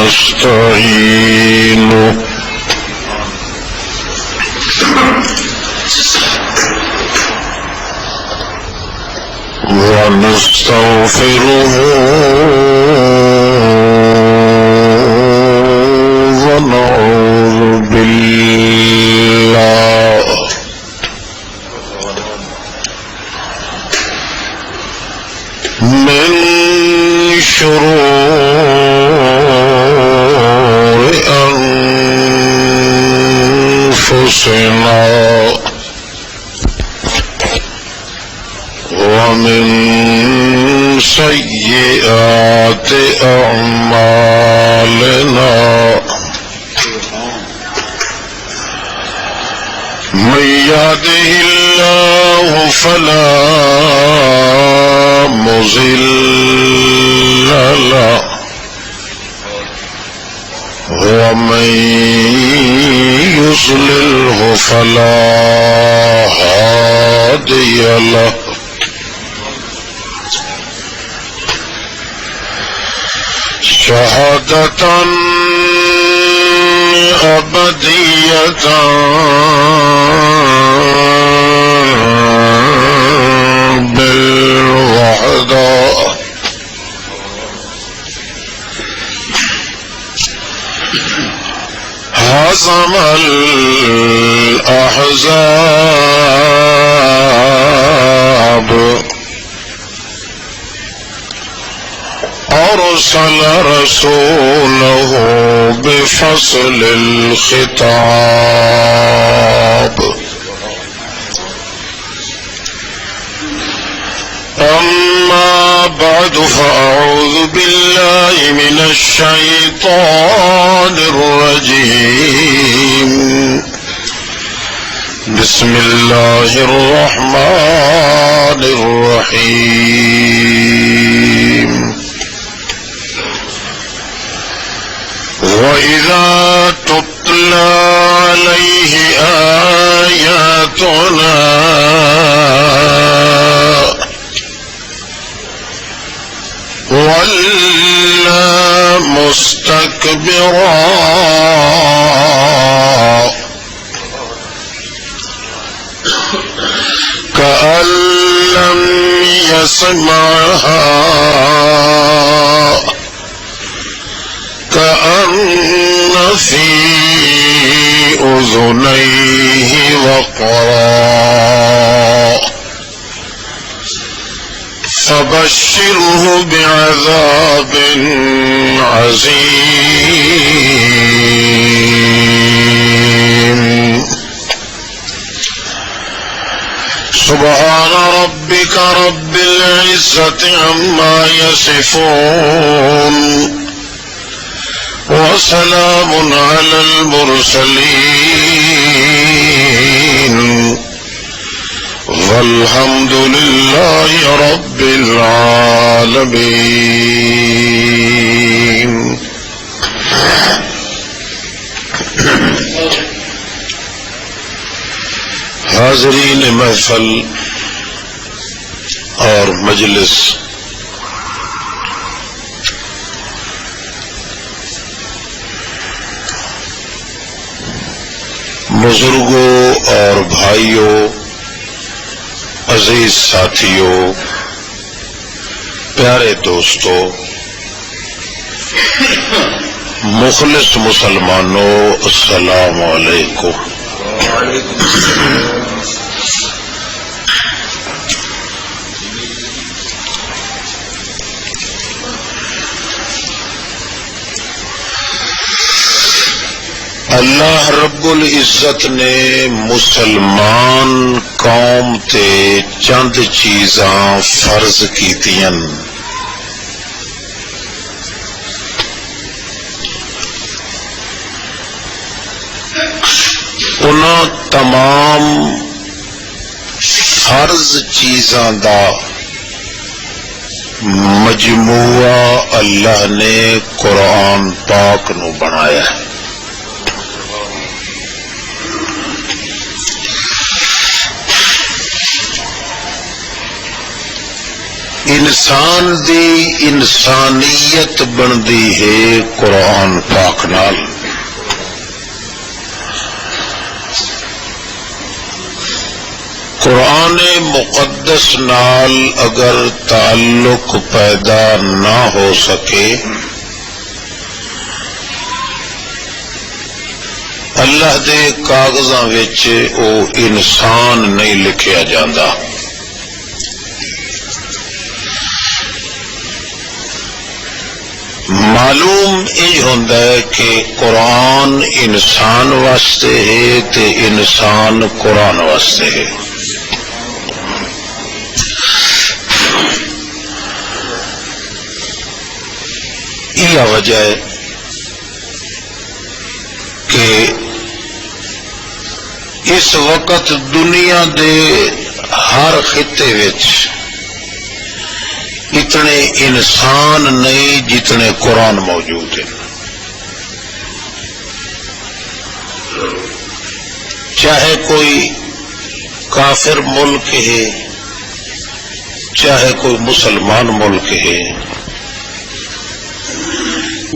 ونستعينه ونستغفره ونعوذ بالله من شرور أنفسنا ومن سيئات أعمالنا من يهده الله فلا مضل له ومن يضلله فلا هادي له شهادة أبدية بالوحدة هزم الأحزاب أرسل رسوله بفصل الخطاب أما بعد فأعوذ بالله من الشيطان الرجيم بسم الله الرحمن الرحيم وَإِذَا تُتْلَى عَلَيْهِ آيَاتُنَا وَلَّى مُسْتَكْبِرًا كَأَن لَّمْ يَسْمَعْهَا كأن في أذنيه وقرا فبشره بعذاب عظيم سبحان ربك رب العزة عما يصفون وسلام على المرسلين والحمد لله رب العالمين. حاضرین محفل اور مجلس، بزرگوں اور بھائیوں، عزیز ساتھیوں، پیارے دوستوں، مخلص مسلمانوں، السلام علیکم۔ اللہ رب العزت نے مسلمان قوم تے چند چیزاں فرض کیتیاں، انہاں تمام فرض چیزاں دا مجموعہ اللہ نے قرآن پاک نو بنایا ہے۔ انسان دی انسانیت بندی ہے قرآن پاک نال. قرآن مقدس نال اگر تعلق پیدا نہ ہو سکے اللہ دے کاغذاں وچ او انسان نہیں لکھیا جاندا. معلوم یہ ہوتا ہے کہ قرآن انسان واسطے ہے تے انسان قرآن واسطے ہے. یہ وجہ ہے کہ اس وقت دنیا دے ہر خطے وچ اتنے انسان نہیں جتنے قرآن موجود ہیں. چاہے کوئی کافر ملک ہے چاہے کوئی مسلمان ملک ہے،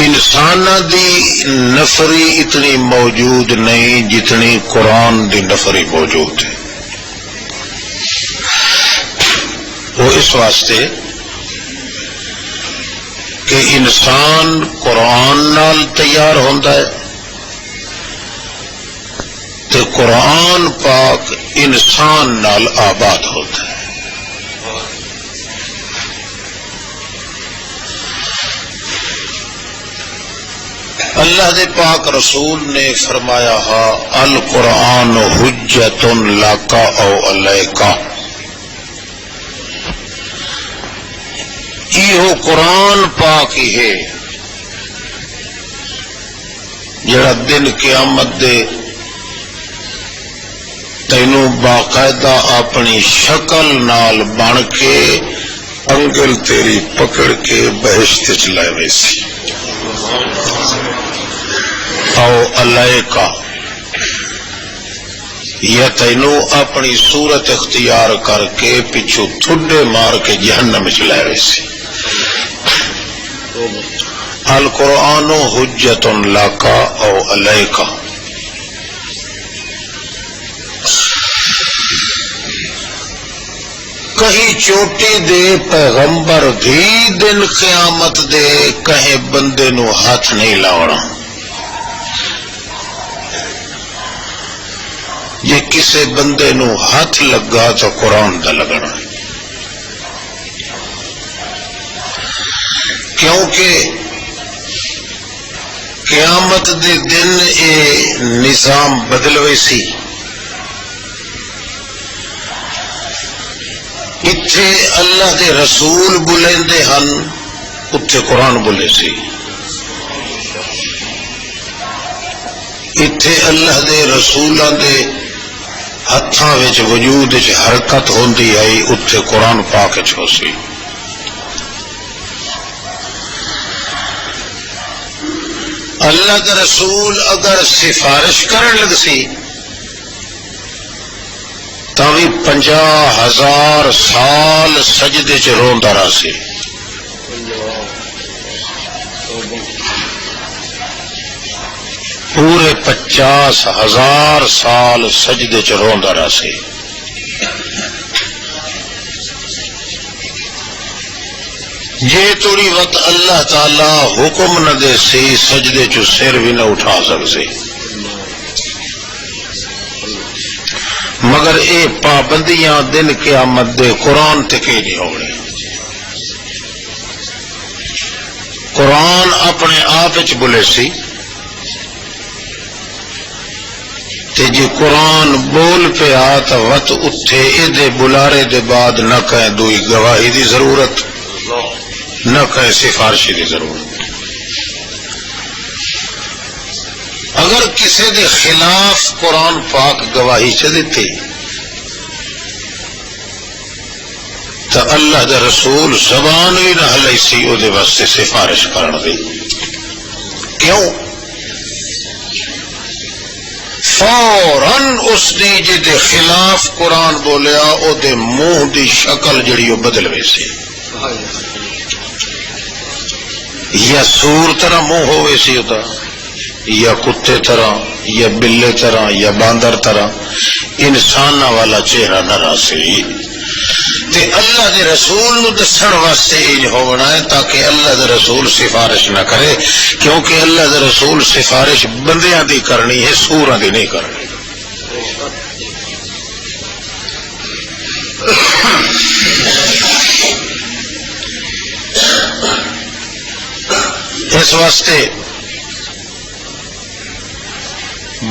انسان دی نفری اتنی موجود نہیں جتنی قرآن دی نفری موجود ہے. وہ اس واسطے کہ انسان قرآن نال تیار ہوتا ہے تو قرآن پاک انسان نال آباد ہوتا ہے. اللہ دے پاک رسول نے فرمایا ہا القرآن حجت لک او علیک. یہ قرآن پاک ہی ہے جڑا دن قیامت دے تینوں باقاعدہ اپنی شکل نال بن کے انگل تیری پکڑ کے بہشت چلائے ویسی. او علیک یا تینوں اپنی صورت اختیار کر کے پچھو تھڈے مار کے جہنم چلائے ویسی. القرآن حجت لک او علیک. کہیں چوٹی دے پیغمبر بھی دن قیامت دے کہیں بندے نو ہاتھ نہیں لاؤنا. جے کسے بندے نو ہاتھ لگا تو قرآن دا لگنا، کیونکہ قیامت دے دن اے نظام بدل ویسی. اتھے اللہ دے رسول بلندے ہن اتھے قرآن بولے سی. اتھے اللہ دے رسولاں دے ہتھاں وچ وجود وچ حرکت ہوندی آئی اتھے قرآن پاک وچ ہو سی. اللہ کا رسول اگر سفارش کرن لگ سی تاوی 50,000 سال سجدے چ روندا رہا سی. پورے 50,000 سال سجدے چ روندا رہا سی. جے توڑی وقت اللہ تعالی حکم نہ دے سی سجدے چ سر بھی نہ اٹھا سکتے. مگر اے پابندیاں دن قیامت دے قرآن تکے نہیں ہونے. قرآن اپنے آپ وچ بولے سی تے جی قرآن بول پہ آتا وقت اٹھے اے دے بلارے دے بعد نہ کہیں دوئی گواہی دی ضرورت نہ کہیں سفارشی دی ضرورت. اگر کسی دے خلاف قرآن پاک گواہی چ دیتی تو اللہ دے رسول زبان بھی نہ ہلائی سی او دے واسطے سفارش کرن دی. کیوں؟ فوراً اس دی جی دے خلاف قرآن بولیا او دے منہ دی شکل جڑی او بدل ویسی. یا سور طرح منہ ہوئے سی ہوتا یا کتے طرح یا بلے طرح یا باندر طرح انسان والا چہرہ نہ راسی تے اللہ دے رسول نو دسن واسطے انج ہونا ہے تاکہ اللہ دے رسول سفارش نہ کرے، کیونکہ اللہ دے رسول سفارش بندیاں دی کرنی ہے، سوراں دی نہیں کرنی۔ اس واسطے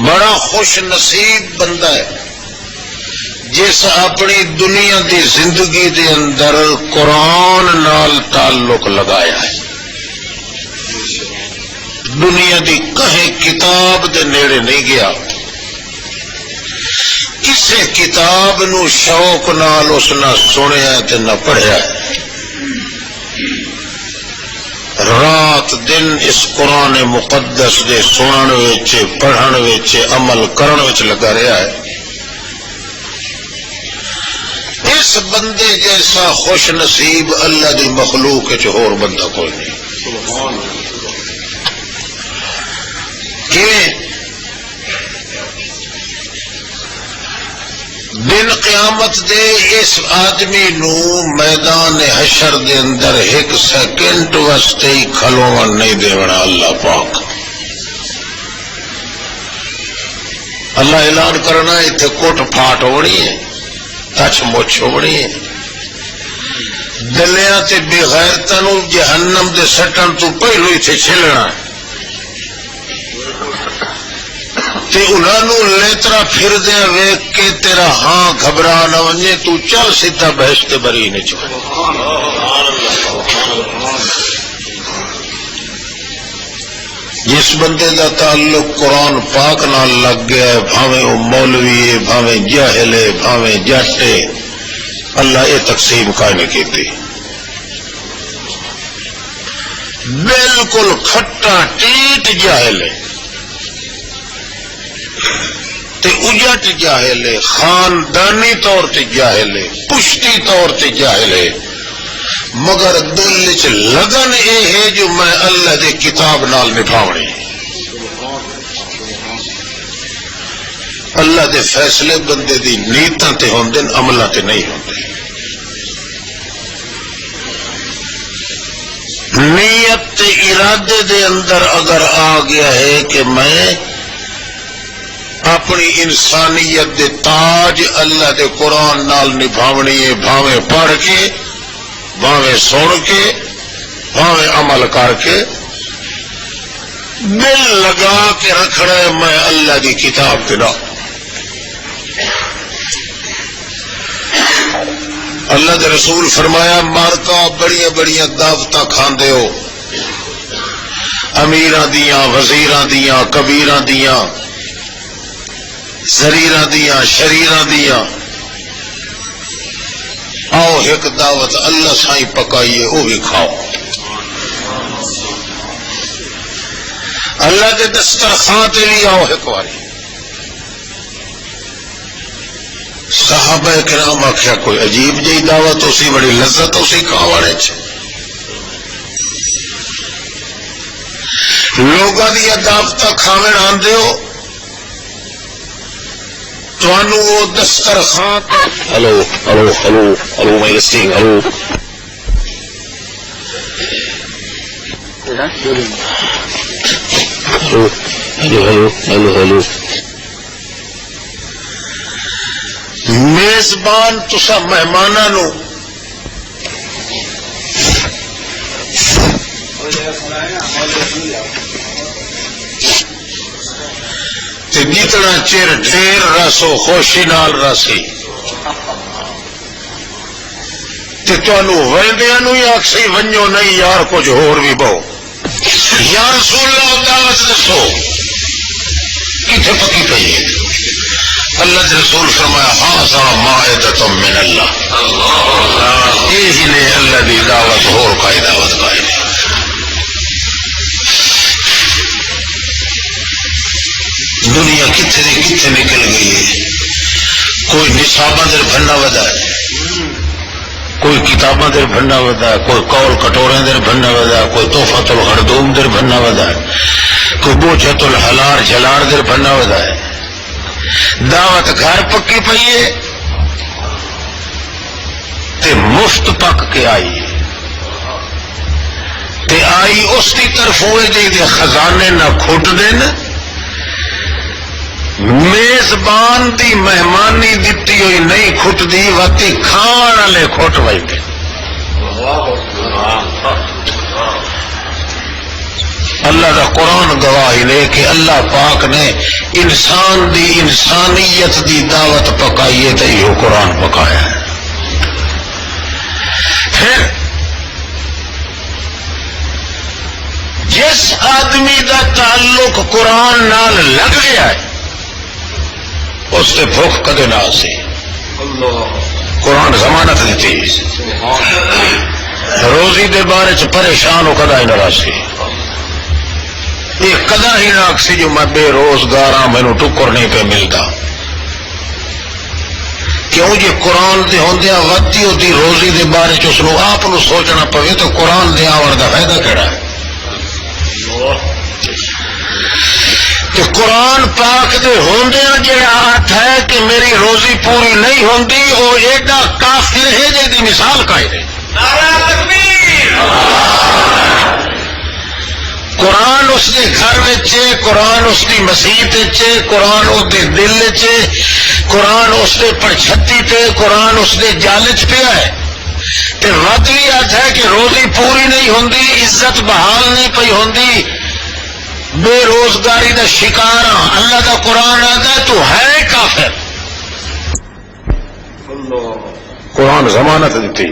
بڑا خوش نصیب بندہ ہے جس اپنی دنیا دی زندگی دے اندر قرآن نال تعلق لگایا ہے، دنیا دی کہیں کتاب دے نیڑے نہیں گیا، کسے کتاب نو شوق نال اس نہ سنیا تے نہ پڑھیا ہے، رات دن اس قرآن مقدس دے سنن وچ پڑھن وچ عمل کرن وچ لگا رہا ہے۔ اس بندے جیسا خوش نصیب اللہ دی مخلوق وچ ہور بندہ کوئی نہیں۔ کیویں؟ دن قیامت دے اس آدمی نو میدان حشر دے اندر ایک سیکنڈ واسطے ہی کھلوون نہیں دیونا اللہ پاک۔ اللہ اعلان کرنا اتنے کوٹ پھاٹ ہونی ہے، تچ مچ ہونی ہے، دلیاں تے بے غیرتاں نو جہنم دے سٹن تو پہلو اتنے چھلنا تے انہوں لیترا پھر دیا ویک کے تیرا ہاں گھبرا نہ ونجے تو چل سیدھا بہشت بری نہیں چاہے۔ جس بندے دا تعلق قرآن پاک نال لگ گیا ہے، بھاویں وہ مولوی ہے، بھاویں جاہل ہے، بھاویں جٹ ہے، اللہ یہ تقسیم قائم کیتی۔ بالکل کھٹا ٹیٹ جاہل ہے تے اجٹ جاہل ہے، خاندانی طور تے جاہل ہے، پشتی طور تے جاہل ہے، مگر دل وچ لگن اے ہے جو میں اللہ دے کتاب نال نبھاونی۔ اللہ دے فیصلے بندے دی نیتاں تے ہوندے، عملاں تے نہیں ہوندے۔ نیت تے ارادے دے اندر اگر آ گیا ہے کہ میں اپنی انسانیت دے تاج اللہ دے قرآن نال نبھاونی ہے، بھاویں پڑھ کے، بھاویں سن کے، بھاویں عمل کر کے، دل لگا کے رکھنا ہے میں اللہ دی کتاب کے نام۔ اللہ دے رسول فرمایا مارکا بڑیاں بڑیاں دعوتاں کھاندے ہو، امیراں دیاں، وزیراں دیاں، کبیراں دیاں، زریراں دیاں، شریراں دیاں، آؤ ایک دعوت اللہ سائیں پکائیے وہ بھی کھاؤ۔ اللہ دے دسترخوان تے بھی آؤ ایک باری۔ صحابہ کرام آخیا کوئی عجیب جی دعوت اسی بڑی لذت اسی کھاوانے چ لوگاں دی دعوت کھاویں آندے ہو تانوں وہ دسترخوان hello hello hello hello my listening hello hello hello hello hello میزبان تسا مہماناں نو جتنا چر ڈھیر رسو خوشی نال رسی ویندیاں نو ہی آخسی ونجو نہیں یار کچھ ہور بھی بہو یا رسول اللہ دعوت دسو کتنے پکی پی ہے۔ اللہ کے رسول فرمایا ہاذا مائدۃ من اللہ، یہی نے اللہ دی دعوت ہور کائی دعوت کائی نہیں۔ دنیا کتنے دی کتنے نکل گئی ہے، کوئی نصاباں در بھننا ودا ہے، کوئی کتاباں در بننا ودا ہے، کوئی قول کٹورے در بننا ودا ہے، کوئی تحفۃ الخردوم در بننا ودا ہے، کوئی بوجھت الحلار جلار در بننا ودا ہے. دعوت گھر پکی پئی ہے تے مفت پک کے آئی ہے تے آئی اس کی طرف ہوئے جی خزانے نہ کھٹ دین. میزبان دی مہمانی دیتی ہوئی نہیں کھٹ دی واتی کھان والے کھٹ وئی دے. اللہ دا قرآن گواہی نے کہ اللہ پاک نے انسان دی انسانیت دی دعوت پکائی ہے تو یہ قرآن پکایا ہے. پھر جس آدمی دا تعلق قرآن نال لگ گیا ہے اس سے بھوک کدے نہ سی. قرآن ضمانت دیتی روزی دے بارے چ پریشان ہو کدا ہی نہ سی. یہ کدا ہی نہ سی جو میں بے روزگار ہاں مینوں ٹکر نہیں پہ ملتا. کیوں جی قرآن دے ہوندیا وتی ہوتی روزی دے بارے چ اس آپ سوچنا پوے تو قرآن دے آور دا فائدہ کیڑا ہے. کہ قرآن پاک دے ہوندیا جڑا ہاتھ ہے کہ میری روزی پوری نہیں ہوندی وہ ایڈا کافر ہے جے دی مثال کا ہے. نعرہ تکبیر. قرآن اس دے گھر وچے، قرآن اس دی مسیت وچے، قرآن اس دے دل وچے، قرآن اس دے پرچھتی تے، قرآن اس دے جالچ پیا ہے. تے وقت بھی آتا ہے کہ روزی پوری نہیں ہوندی، عزت بحال نہیں پئی ہوندی، بے روزگاری دا شکار ہاں. اللہ دا قرآن آتا ہے تو ہے کافر. قرآن ضمانت دیتی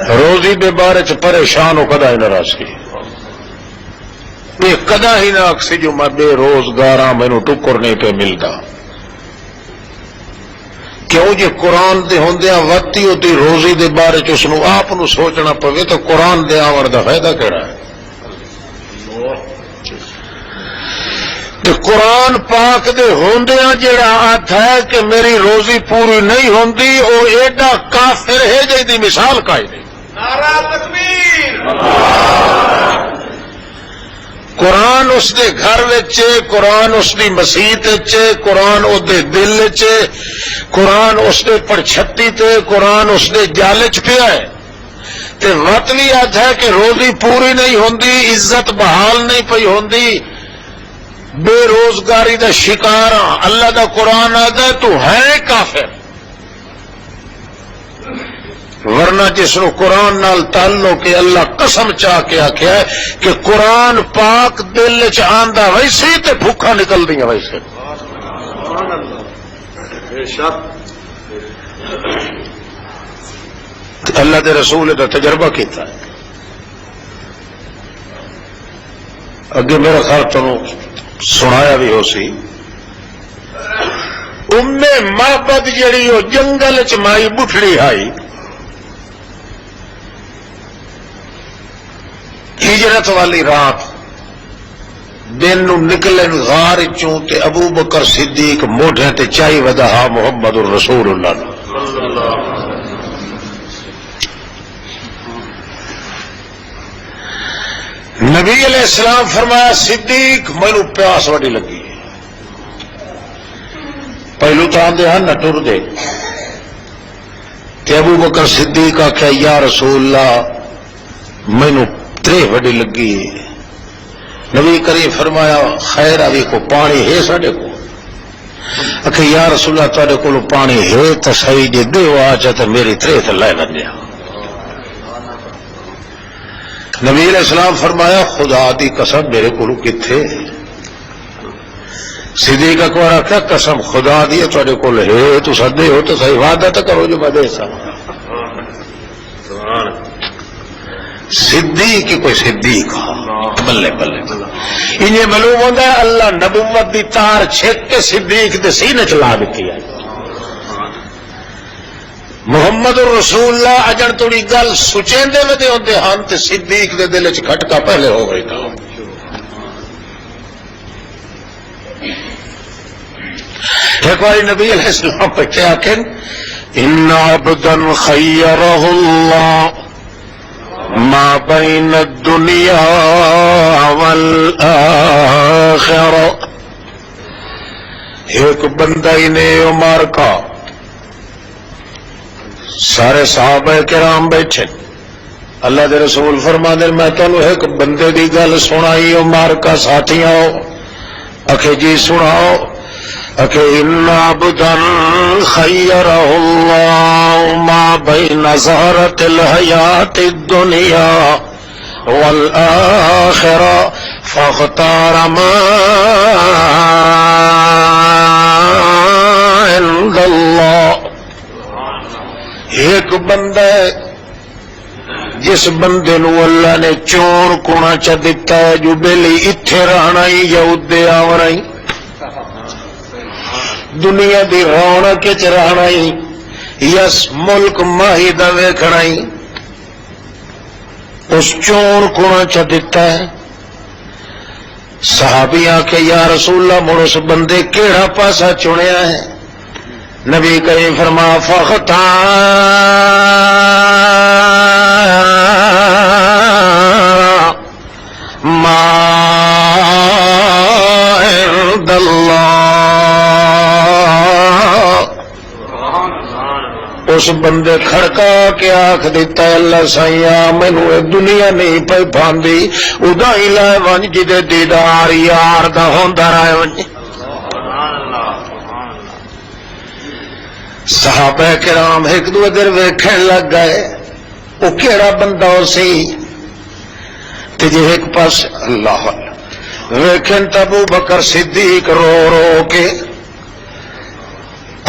روزی دے بارے چ پریشان ہو کدا ہی ناراض کی. یہ کدا ہی نہ اکسی جو میں بے روزگار ہاں مینوں ٹکر نہیں پہ ملتا. کیوں جی قرآن دے ہوندیا وقتی ہوتی روزی دے بارے چ اس آپ سوچنا پوے تو قرآن دے آور دا فائدہ کیڑا ہے. کہ قرآن پاک دے ہوندیا جڑا آتا ہے کہ میری روزی پوری نہیں ہوندی وہ ایڈا کافر ہے جے دی مثال کا ہی نہیں. نعرہ تکبیر. قرآن اس دے گھر وچے، قرآن اس دی مسیت وچے، قرآن اس دے دل وچے، قرآن اس دے پرچھتی تے، قرآن اس دے جالچ پیا ہے. تے وقت بھی آتا ہے کہ روزی پوری نہیں ہوندی، عزت بحال نہیں پئی ہوندی، بے روزگاری دا شکار ہاں. اللہ دا قرآن آتا ہے تو ہے کافر. ورنہ جس نو قرآن نال تعلق کہ اللہ قسم چاہ کے آخیا ہے کہ قرآن پاک دل چ آندا ویسے تے بھوکا نکل دیا ویسے. اللہ دے رسول دا تجربہ کیتا ہے. اگے میرا خیال تمہیں سنایا بھی ہو سی. ام معبد جڑی وہ جنگل چ مائی بٹھڑی آئی ہجرت والی رات دن نو نکلے غار چوں تے ابو بکر صدیق موڈے تے چائی ودا محمد الرسول اللہ. نبی علیہ السلام فرمایا صدیق مینوں پیاس وڈی لگی. پہلو تو آدھے ہیں نہ ٹر دے. تے ابو بکر صدیق آخیا یا رسول اللہ مینوں ترے وڈی لگی. نبی کریم فرمایا خیر ابھی کو پانی ہے ساڈے کو. آخر یا رسول اللہ تھوڑے کو پانی ہے تو صحیح جی دیو آ تو میری ترے تو لے لگیا. نبی علیہ السلام فرمایا خدا دی قسم میرے کو کتھے. صدیق اکبر کیا قسم خدا دی تھوڑے کو ہے تو سدے ہو تو صحیح وعدہ تو کرو جو میں دے سا. صدیق کوئی صدیق بلے بلے انہیں معلوم ہوتا ہے اللہ نبوت دی تار چھک کے صدیق دے سینے چلا دیتی ہے. محمد الرسول اللہ اجن توڑی گل سچیندے میں دے ہوندے ہن تے صدیق دے دل وچ کھٹکا پہلے ہو گئی تھا. ایک بار نبی علیہ السلام پہ کیا کہ ان عبدا خيره الله ما بين الدنيا والآخرة. ایک بندہ ہی نے عمر کا، سارے صحابہ کرام بیٹھے، اللہ دے رسول فرماندے میں تانوں ایک بندے دی گل سنائی عمر کا ساتھیاں، اکھے جی سناؤ. اکھے ان عبدا خیرہ اللہ ما بین زہرۃ الحیات الدنیا والآخرہ فاختار ما عند اللہ. ایک بندہ ہے جس بندے نو اللہ نے چون کونا چ دتا ہے، جو بیلی اتھے رہنا ہی یا ادے آونا ہی، دنیا دی رونق چ رہنا ہی، یس ملک ماہی دا ویکھنا ہی، اس چون کونا چ دتا ہے. صحابیاں کہ یا رسول اللہ مڑ اس بندے کیڑا پاسا چنیا ہے؟ نبی کریم فرمایا فاختار ما عند اللہ. اس بندے کھڑکا کے آکھ دیتا ہے اللہ سائیاں مینوں اے دنیا نہیں پئی پاندی، ادا ہی لائے ونج جدے دیدار یار دا ہوندا رہے ونج. صحابہ کرام ایک دو ادھر ویکھن لگ گئے وہ کیڑا بندہ ہو سی تے جے ایک پاس اللہ ویکھن تے ابو بکر صدیق رو رو کے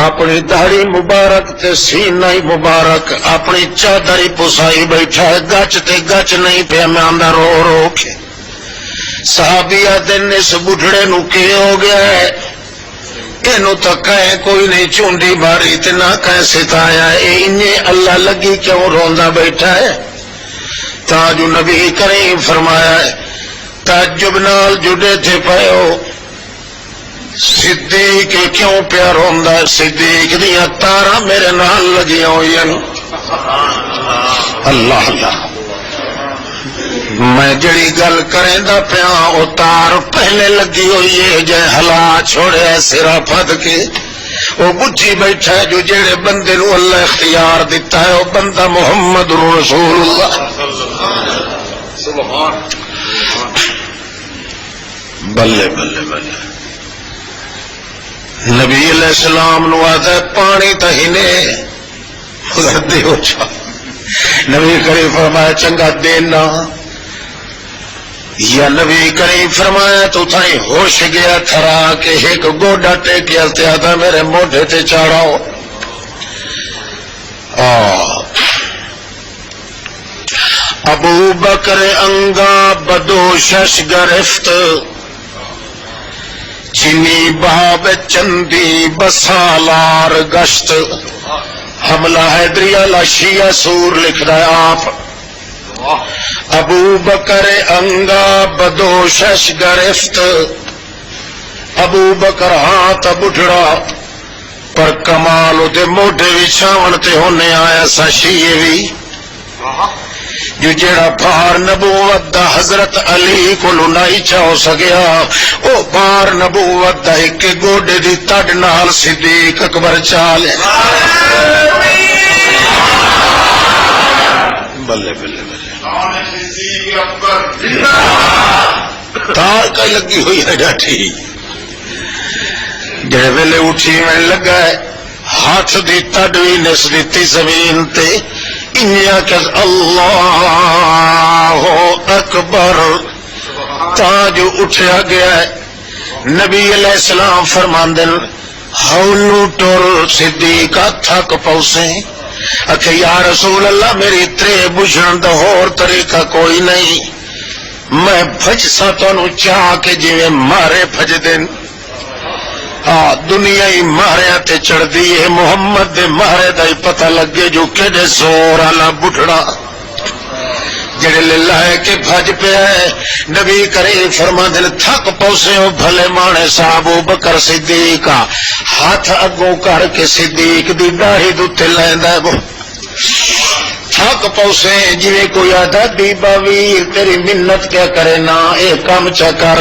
اپنی داڑھی مبارک تے سینہ مبارک اپنی چادری پسائی بیٹھا ہے، گچ تے گچ نہیں پیا میں آندا رو رو کے. صحابیہ دن اس بڈھڑے نو کی ہو گیا ہے، اینو تو کہیں کوئی نہیں چونڈی ماری تے نہ کہیں ستایا، انہیں اللہ لگی کیوں روندا بیٹھا ہے؟ تاجو نبی کریم فرمایا ہے تعجب نال جڑے تھے پئے صدیق کیوں پیا روندا؟ صدیق دیاں تاراں میرے نال لگیاں ہوئی ہیں. اللہ اللہ میں جڑی گل کریندا پیا او تار پہلے لگی ہوئی ہے، جے ہلا چھوڑے سرا پھد کے وہ بجھی بیٹھا ہے. جو جڑے بندے نو اللہ اختیار دیتا ہے وہ بندہ محمد رسول اللہ. سبحان بلے بلے بلے. نبی علیہ السلام نو آتا پانی تہینے خدا دے ہو چا. نبی کریم فرمایا چنگا دینا، یا نبی کریم فرمایا تو تھائی ہوش گیا تھرا کہ ایک گوڈا ٹیکیا تیادا میرے موڈے تے چاڑاؤ. ابو بکر انگا بدوشش گرفت، چینی باب چندی بسالار گشت. حملہ حیدریہ لشیہ سور لکھ رہا ہے آپ. ابو بکر انگا بدوشش گرفت، ابو بکر ہاتھ بڑھڑا پر کمال دے موڈے وچھاون تے ہونے آیا سا شیئے بھی. جو جڑا بھار نبوت دا حضرت علی کو لنائی چاہو سگیا او بھار نبوت دا ایک گوڑے دی تڑ نال صدیق اکبر چالے. بلے بلے بلے تار کا لگی ہوئی ہے ڈاٹھی. جڑے ویلے اٹھی میں لگا ہے ہاتھ دی تڑ بھی نس دیتی زمین تے انیا کہ اللہ اکبر. تاج اٹھیا گیا ہے. نبی علیہ السلام فرماندن ہولو ٹور صدیقہ تھک پوسے. اکھے یا رسول اللہ میری ترے بجھن دا اور طریقہ کوئی نہیں، میں بھج سا تو انہوں چاہ کے جویں مارے بھج دن. دنیا ہی ماریا تے چڑھ دیئے محمد دے مارے دا ہی پتہ لگے جو کیڑے زور آلا بڑھڑا جڑے لائے کے بھج پیا ہے نبی کریم فرماندے نے تھک پوسے ہو بھلے مانے صاحب بکر صدیق ہاتھ اگوں کر کے صدیق دی داڑھی دے لیندا ہے تھک پوسے جی کوئی آدھا دی باویر تیری منت کیا کرے نا اے کام چا کر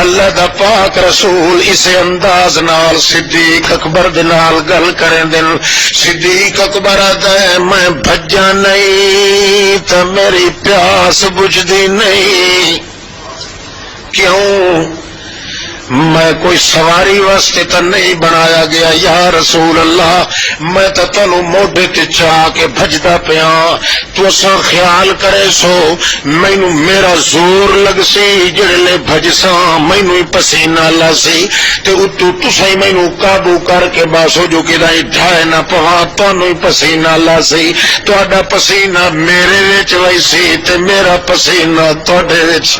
اللہ دا پاک رسول اسے انداز نال صدیق اکبر دے نال گل کریں دن صدیق اکبر آدھا ہے میں بھجا نہیں تو میری پیاس بجھدی نہیں کیوں میں کوئی سواری واسطے تو نہیں بنایا گیا یا رسول اللہ میں تو تنوں موڈے تے چاہ کے بھجدا پیا تو سا خیال کرے سو مینوں میرا زور لگ سی جڑے بھجساں مینوں ہی پسینہ لا سی تے اتو تساں مینوں قابو کر کے باسو جو کدائی ڈھائے نہ پوا تانوں ہی پسینہ لا سی تہاڈا پسینہ میرے وچ ویسی تے میرا پسینہ تہاڈے وچ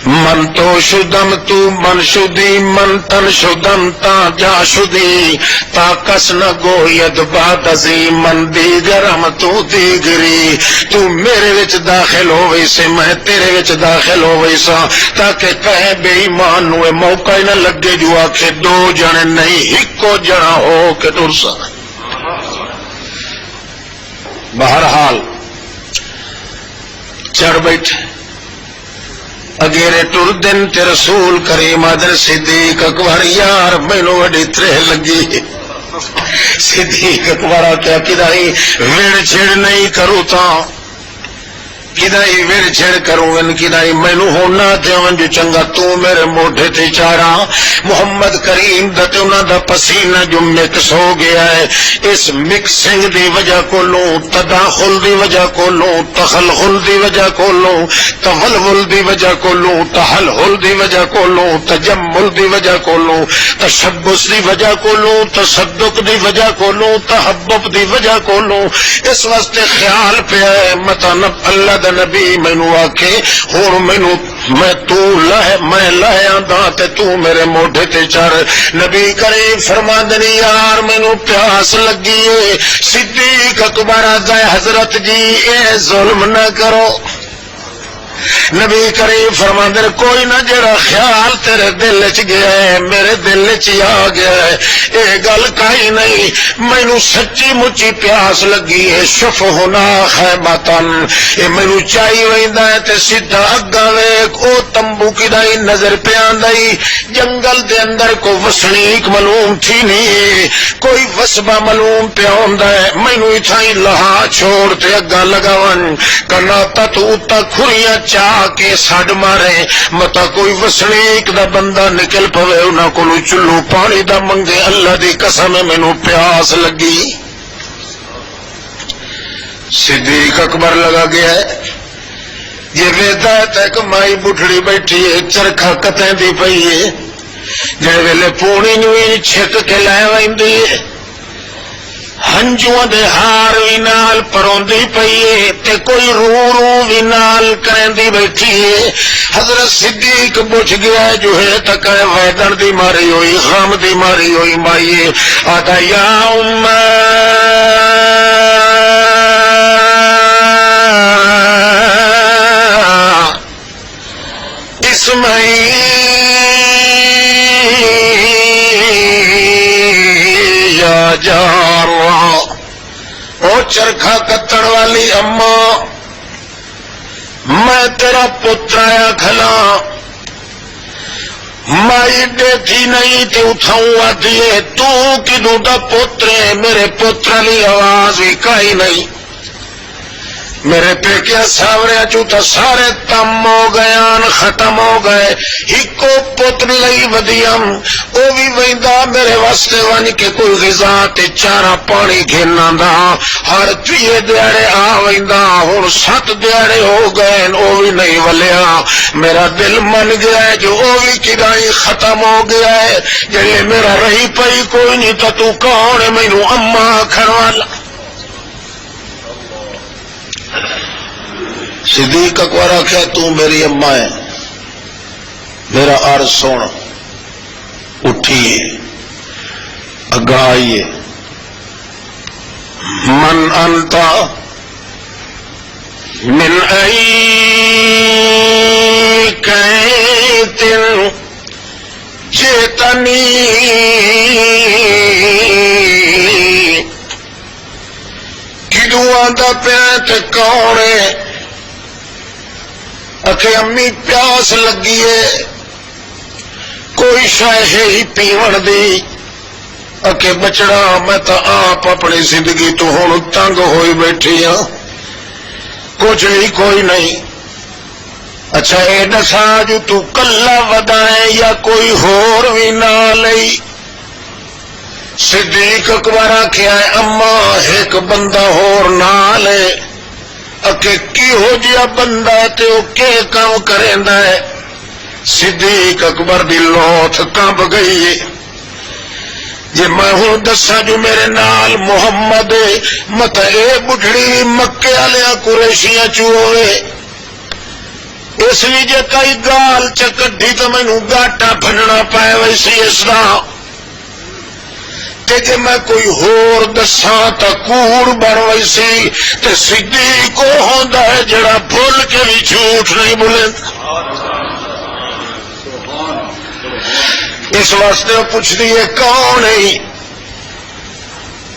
من تو شدم تو من شدی من تن شدم تا جا شدی تا کس نہ گوید بات ازی من دیگرم تو دیگری تو میرے وچ داخل ہوئی سے میں تیرے وچ داخل ہوئی سا تاکہ کہے بے ایمان ہوئے موقع نہ لگے جو آکھے دو جنے نہیں ہکو جنا ہو کے ٹر سا بہرحال چڑھ بیٹھے اگیرے ٹر دن تے رسول کریم آدر صدیق اکبر یار مینوں وڈی ترہ لگی صدیق اکبر کیا کدائی وڑ چھڑ نہیں کروں تا کدائی وڑ چھڑ کروں ان کدائی مینوں ہونا تے جو چنگا تو میرے موڈے تے چارا محمد کریم دا تے انہاں دا پسینہ جو مکس ہو گیا ہے اس مکسنگ دی وجہ کو لوں تداخل دی وجہ کو لوں تخلخل دی وجہ کو لوں تولول دی وجہ کو لوں تحلحل دی وجہ کو لوں تجمل دی وجہ کو لوں تشبث دی وجہ کو لوں تصدق دی وجہ کو لوں تحبب دی وجہ کو لوں اس واسطے خیال پہ ہے متا اللہ دا نبی مینوں آکھے ہن مینوں میں لہ آندا تے تو میرے موڈے تے چڑھ نبی کریم فرماندے نے یار مینوں پیاس لگی ہے صدیق اکبر آدا حضرت جی اے ظلم نہ کرو نبی کریم فرماندے کوئی نہ جڑا خیال تیرے دل وچ گیا ہے میرے دل وچ آ گیا ہے اے گل کہیں نہیں مینوں سچی مچی پیاس لگی ہے شف ہونا خیمتن اے مینوں چاہی ویندا ہے تے سیدھا اگاں ویکھ او تمبو کدائی نظر پہ آندائی جنگل دے اندر کو وسنیک معلوم تھی نہیں کوئی وسبا معلوم پہ آندا ہے مینوں ایتھائی لہا چھوڑ تے اگاں لگاون کنا تت اتا کھریاں چاہ کے سڈ مارے متا کوئی وسنیک دا بندہ نکل پوے انہاں کولو چلو پانی دا منگے اللہ دی قسم مینوں پیاس لگی صدیق اکبر لگا گیا ہے یہ ویدا تک مائی بٹھڑی بیٹھی ہے چرخا کتیں دی پئی ہے جے ویلے پونی نو چھک کے لے ویندی ہے ہنجواں دے ہار وی نال پروندی پئی ہے تے کوئی رو رو وی نال کریندی بیٹھی ہے حضرت صدیق بچ گیا ہے جو ہے تک ویدن دی ماری ہوئی غم دی ماری ہوئی مائی آتا یا اسمعی یا جاروا او چرخا کتن والی اماں میں تیرا پتر آیا کھلا مائی دیکھی نہیں تے اٹھاؤں آتی ہے تو کدوں دا پتر ہے میرے پتر لی آواز بھی کائی نہیں میرے پیکیا ساوریا چوتا سارے تم ہو گیان ختم ہو گئے ہکو پتر لئی ودیم او بھی ویندا میرے واسطے ون کے کوئی غذا تے چارا پانی گھننا دا ہر تیے دیاڑے آ ویندا ہن 7 دیاڑے ہو گئے او بھی نہیں ولیا میرا دل من گیا ہے جو او بھی کدائی ختم ہو گیا ہے جڑے میرا رہی پئی کوئی نہیں تو کون ہے مینوں اما آکھن والا صدیق اکبر آخیا تو میری اماں ہے میرا عرض سن اٹھیے اگا آئیے من انتا من ایکیت جیتنی کدواں دا پیت کوڑے اکھے امی پیاس لگی ہے کوئی شے ہی پیون دی اکھے بچڑا میں تا آپ اپنی زندگی تو ہن تنگ ہوئی بیٹھی ہاں کچھ بھی کوئی نہیں اچھا اے دسا جو تو کلا ودائے یا کوئی ہور بھی نہ لئی صدیق اکبر آکھیا ہے اما ایک بندہ ہور نہ لے اکے کی ہو جیا بندہ تے او کے کام کریندا ہے صدیق اکبر دی لوتھ کمب گئی ہے جی میں ہوں دسا جو میرے نال محمد مت اے بڑھڑی مکے والے قریشیاں چوئے اس لیے جے کئی گال چکڈی تو مینو گاٹا بننا پائے ویسی اسلام تے جے میں کوئی ہور دساں تا کوڑ بن ویسی تے صدیق کو ہوندا ہے جڑا بھول کے بھی جھوٹ نہیں بولیندا اس واسطے وہ پوچھ دی ہے کون ہے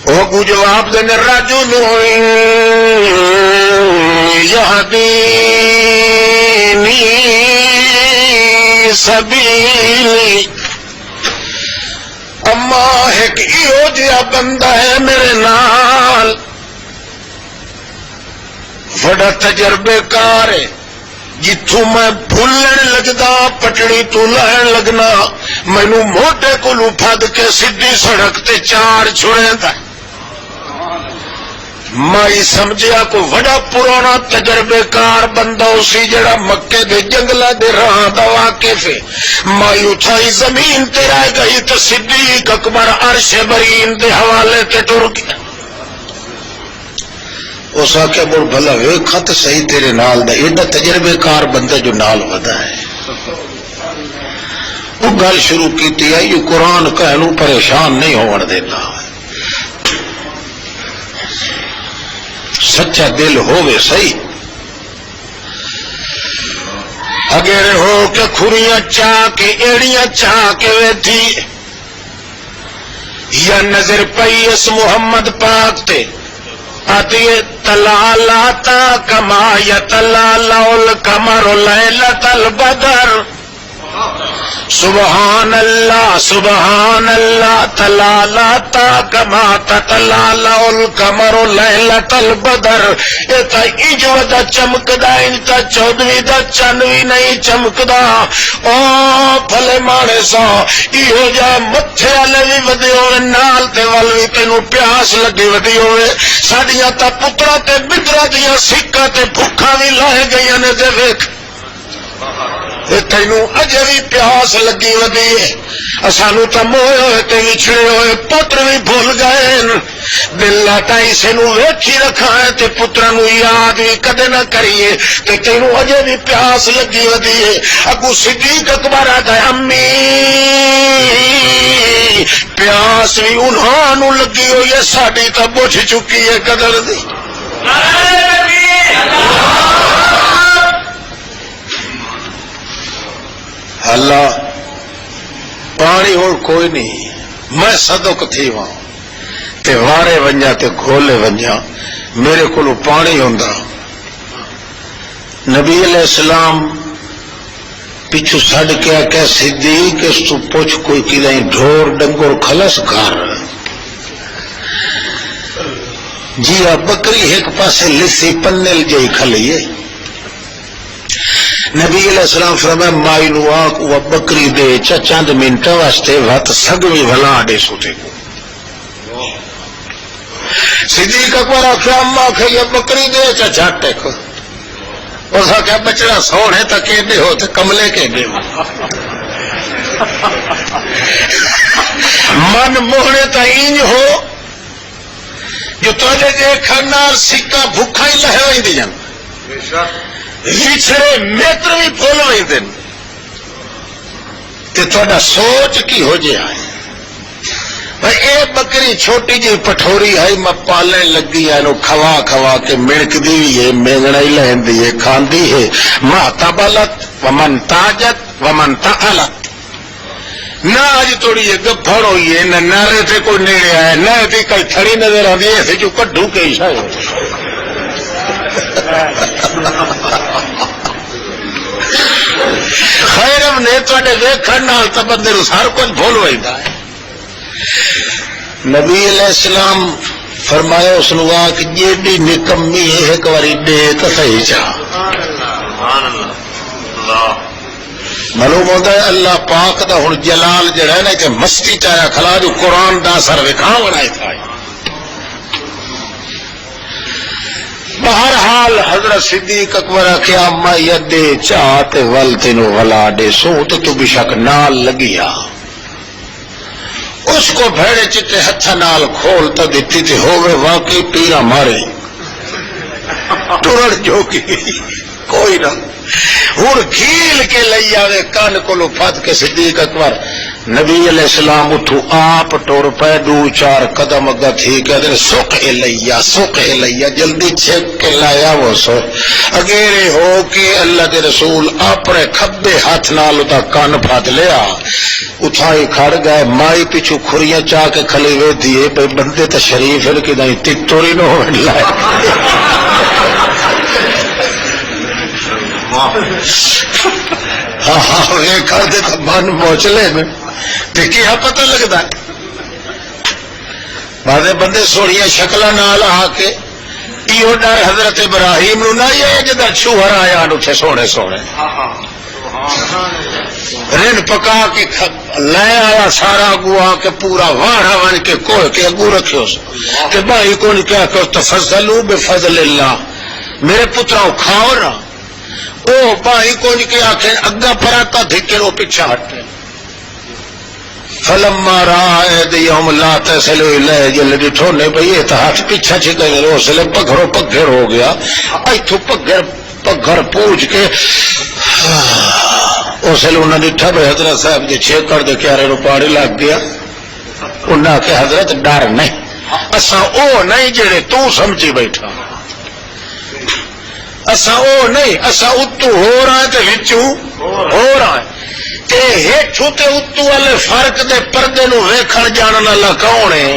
وہ کو جواب دینے رجل یہدینی سبیلی اما ایک ایو جیا بندہ ہے میرے نال بڑا تجربے کار ہے جتوں میں بھولن لگدا پٹڑی تو لہن لگنا مینو موٹے کو پھد کے سیدھی سڑک تے چار چھڑیندا مائی سمجھیا کو بڑا پرانا تجربے کار بندہ اسی جڑا مکے دے جنگلاں دے راہ دا واقف ہے مائی اٹھائی زمین تے رہ گئی تو صدیق اکبر عرش برین دے حوالے تے ٹر گیا اس آخیا مڑ بھلا ویکھا تو صحیح تیرے نال دا ایڈا تجربے کار بندہ جو نال ودا ہے وہ گل شروع کیتی ہے یہ قرآن کہنو پریشان نہیں ہون دینا سچا دل ہووے صحیح اگیرے ہو کے کھریاں چاہ کے ایڑیاں چاہ کے ویٹھی یا نظر پئی اس محمد پاک تے آتی تلالاتا کما یتلالا القمر لیلۃ البدر سبحان اللہ تلالاتا کما تلالا القمر لیلۃ البدر یہ تا انج ودا چمکدا انج تا 14 دا چند بھی نہیں چمکدا او بھلے مانے سا ایہو جا متھے والے بھی ودے ہوئے نال تے ول بھی تینوں پیاس لگی ودی ہوئے ساڈیاں تا پترا تے بکرا دیاں سکاں تے بھکھاں بھی لائے گئیاں نے تے ویکھ تینوں اجے بھی پیاس لگی ودی ہے سانو تو موئے ہوئے تے وچھڑے ہوئے پتر بھی بھول گئے دل لاٹائی سے نو ویکھی رکھا ہے تے پترا نو یاد بھی کدے نہ کریے تے تینوں اجے بھی پیاس لگی ودی ہے اگو صدیق اکبر آتا ہے امی پیاس بھی انہاں نو لگی ہوئی ہے ساڈی تو بجھ چکی ہے قدر دی اللہ پانی ہوں کوئی نہیں میں صدق تھی وہاں تے وارے ونجا تے گھولے ونجا میرے کو پانی ہوندا نبی علیہ السلام پیچھو سڑ کے کہ صدیق اس تو پوچھ کوئی کدیں ڈھور ڈنگور کھلس گھر جی بکری ایک پاسے لسی پنل جی کھلیے نبی علیہ السلام فرمایا مائی نو آکھ وہ بکری دے چند منٹ واسطے وقت سگوی بھلا ڈے سوتے کو صدیق اکبر آخیا اما آخ یہ بکری دے چٹ کو اس آخیا بچڑا سونے تک دے ہو تو کملے کے دے من موہنے تا اینج ہو جو تھوڑے جے کھانا سکا بھوکا ہی لہے ہوئی دی جان وچھڑے میتر بھی بھول ہوئی دن تے تھوڑا سوچ کی ہو جائے اے بکری چھوٹی جی پٹھوری ہے میں پالن لگی ہے نو کھوا کھوا کے منک دی ہے مینگنا ہی لہندی ہے کھاندی ہے ما تبلت ومن تاجت ومن تعلت نہ اج تھوڑی یہ گپھڑ ہوئی ہے نہ نعرے سے کوئی نیڑے آیا نہ ابھی کئی تھڑی نظر آتی ہے ایسے جو کڈو کے ہی شاید خیرم نے تھوڑے ویکھن نال تے بندے نوں سارا کچھ بھول ویندا ہے نبی علیہ السلام فرمایا اس نو آ کہ جیڑی نکمی ہے ایک واری دے تے صحیح چاہ معلوم ہوتا ہے اللہ پاک دا ہن جلال جڑا ہے نا کہ مستی چایا کھلا جو قرآن دا اثر وکھاؤ بنائے تھا بہرحال حضرت صدیق اکبر کیا میں یدے چاہتے ول تینو ولا دے سو تو بے شک نال لگیا اس کو بھیڑے چٹے ہتھا نال کھول تو دیتی تھی ہوئے واقعی پیرا مارے ٹرڑ جو کی کوئی نہ ہوں گھیل کے لئی آوے کان کو لو پھت کے صدیق اکبر نبی علیہ السلام اٹھو آپ ٹور پہ دو چار قدم اگا تھی کہ ادھر سوک لیا جلدی چھپ کے لایا وہ سو اگیرے ہو کہ اللہ دے رسول اپنے کھبے ہاتھ نال اتا کان پھات لیا اتھائی کھڑ گئے مائی پیچھو کھریاں چاہ کے کھلی ہوئے دیئے بھئی بندے تا شریف ہے کہ نہیں ٹکٹوری نہ ہو لائے ہاں یہ کر دے تو من موچلے میں ٹکی ہاں پتہ لگتا ہے بعضے بندے سوڑیاں شکلہ نال آ کے ایو ڈر حضرت ابراہیم نو نہ یہ جدھر چھوہر آیا نوچے سونے رن پکا کے لے آیا سارا اگو آ کے پورا واڑا ون کے کوہ کے اگو رکھو کہ بھائی کون کیا کہ تفضلوا بفضل اللہ میرے پترا کھاؤ نا او بھائی کون کے آخر اگا پرا کا دھکے وہ پیچھا ہٹے فلما رائے دیہم لا تسلو الیہ جل ڈٹھو نے بھئی یہ ہاتھ پیچھا چھکے گئے اس لئے پگھروں پگھر ہو گیا ایتھو پگھر پوچھ کے اس لئے انہوں نے ڈٹھا بھئی حضرت صاحب جی چھے کر دے کیارے رو پاڑی لگ گیا انہاں کہ حضرت ڈر نہیں اسا او نہیں جڑے تو سمجھی بیٹھا اسا او نہیں اسا اتو ہو رہا ہے تے وچوں ہو رہا ہے تے ہیٹھو تے اتو والے فرق دے پردے نو ویکھن جانن اللہ کون ہے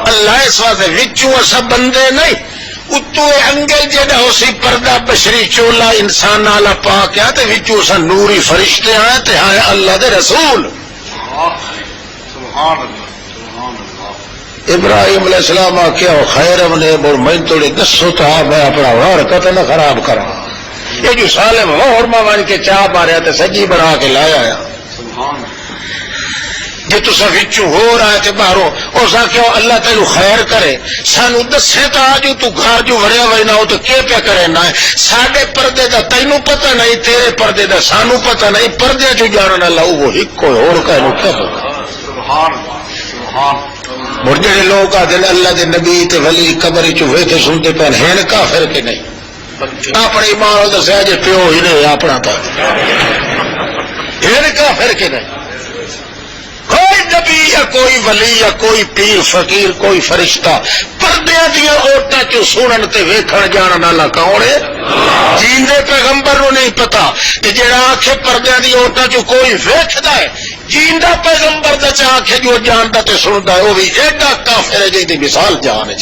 اللہ اس واسطے وچوں اسا بندے نہیں اتو انگل جڑا اسی پردہ بشری چولا انسان والا پا کے تے وچوں اسا نوری فرشتے ہیں تے ہائے اللہ دے رسول سبحان اللہ ابراہیم علیہ السلام آخیا خیر نے میں تھوڑی دسو تھا میں اپنا حرکت نہ خراب کرا یہ جو سالم ہورما بن کے چاہ ماریا تو سجی بنا کے لایا جی تصا وچوں ہو رہا ہے تو باہروں اس آخیا اللہ تینو خیر کرے سانو دسے تو آج تو گھر جو وڑیا وی نہ ہو تو کیا پیا کرے نہ ساڈے پردے دا تینو پتہ نہیں تیرے پردے دا سانو پتہ نہیں پردے چ جانن اللہ وہ ایک کوئی اور کہنو کیا سبحان اللہ اور جڑے لوگ آتے ہیں اللہ دے نبی تے ولی قبر چوہے تے سنتے پہ ہیں کافر کے نہیں اپنے ایمان دسیا جی پیو ہی نہیں اپنا تو ہیں کافر کے نہیں کوئی نبی یا کوئی ولی یا کوئی پیر فقیر کوئی فرشتہ پردیاں دیا عورتاں چوں سنن تے ویکھن جانن والا کون ہے جیندے پیغمبر نو نہیں پتا کہ جڑا آکھے پردیاں دی عورتاں چوں کوئی ویکھدا ہے جیندا پیغمبر دا چاہ کے جو جاندا تے سندا ہے وہ بھی ایڈا کافر ہے جی دی مثال جان ہے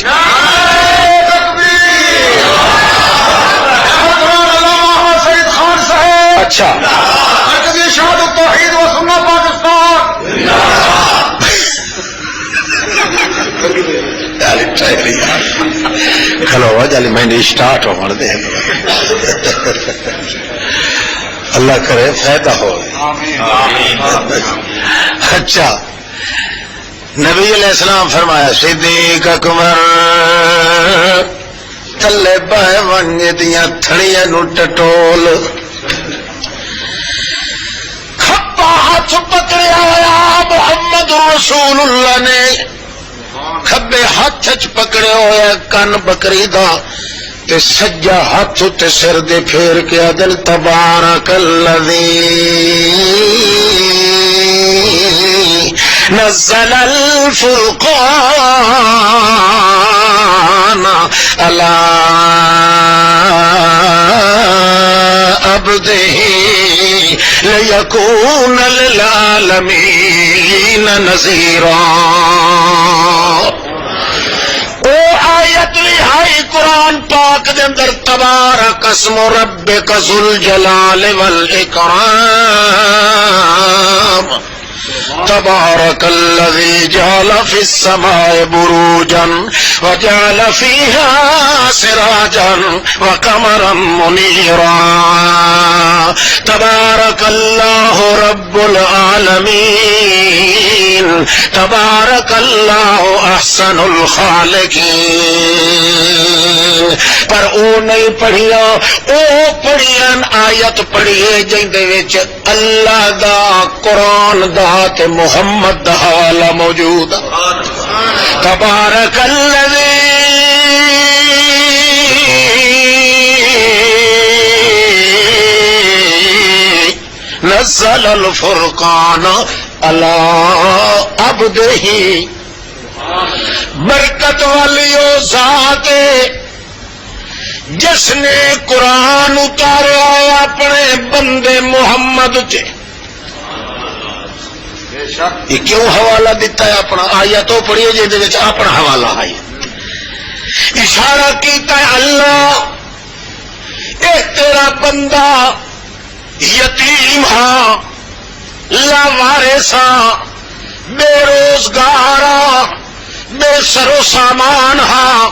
اچھا مرکزی شہادت توحید و سنت پاکستان کھلو جالی میں نے اسٹارٹ ہو دے اللہ کرے فائدہ ہو اچھا نبی علیہ السلام فرمایا صدیق اکبر تھلے بہ ون دیاں تھڑیاں نو ٹٹول کھپا ہاتھ پکڑیا ہوا محمد رسول اللہ نے کھبے ہاتھ چ پکڑے ہوئے کن بکری دا تے سجا ہاتھ تے سر دے پھیر کے دل تبارک الذی نزل الفرقان على عبده ليكون للعالمين نذيرا. او آیت لہائی قرآن پاک دے اندر تبارک اسم ربک ذو الجلال والاکرام تبارک الذی جعل فی السماء بروجا وجعل فیہا سراجا وقمرا منیرا تبارک اللہ رب العالمین تبارک اللہ احسن الخالقین. پر او نہیں پڑھیا، او پڑھیاں آیت پڑھیے جن دے وچ اللہ دا قرآن دا تے محمد دا حوالہ موجود. تبارک الذی نزل الفرقان علی عبدہ. برکت والی او ذات جس نے قرآن اتاریا ہے اپنے بندے محمد تے. یہ کیوں حوالہ دیتا ہے اپنا؟ آیا تو پڑھیے جی اپنا حوالہ ہے. اشارہ کیتا ہے اللہ اے تیرا بندہ یتیم ہاں، لاوارث ہاں، بے روزگار ہاں، بے سر و سامان ہاں.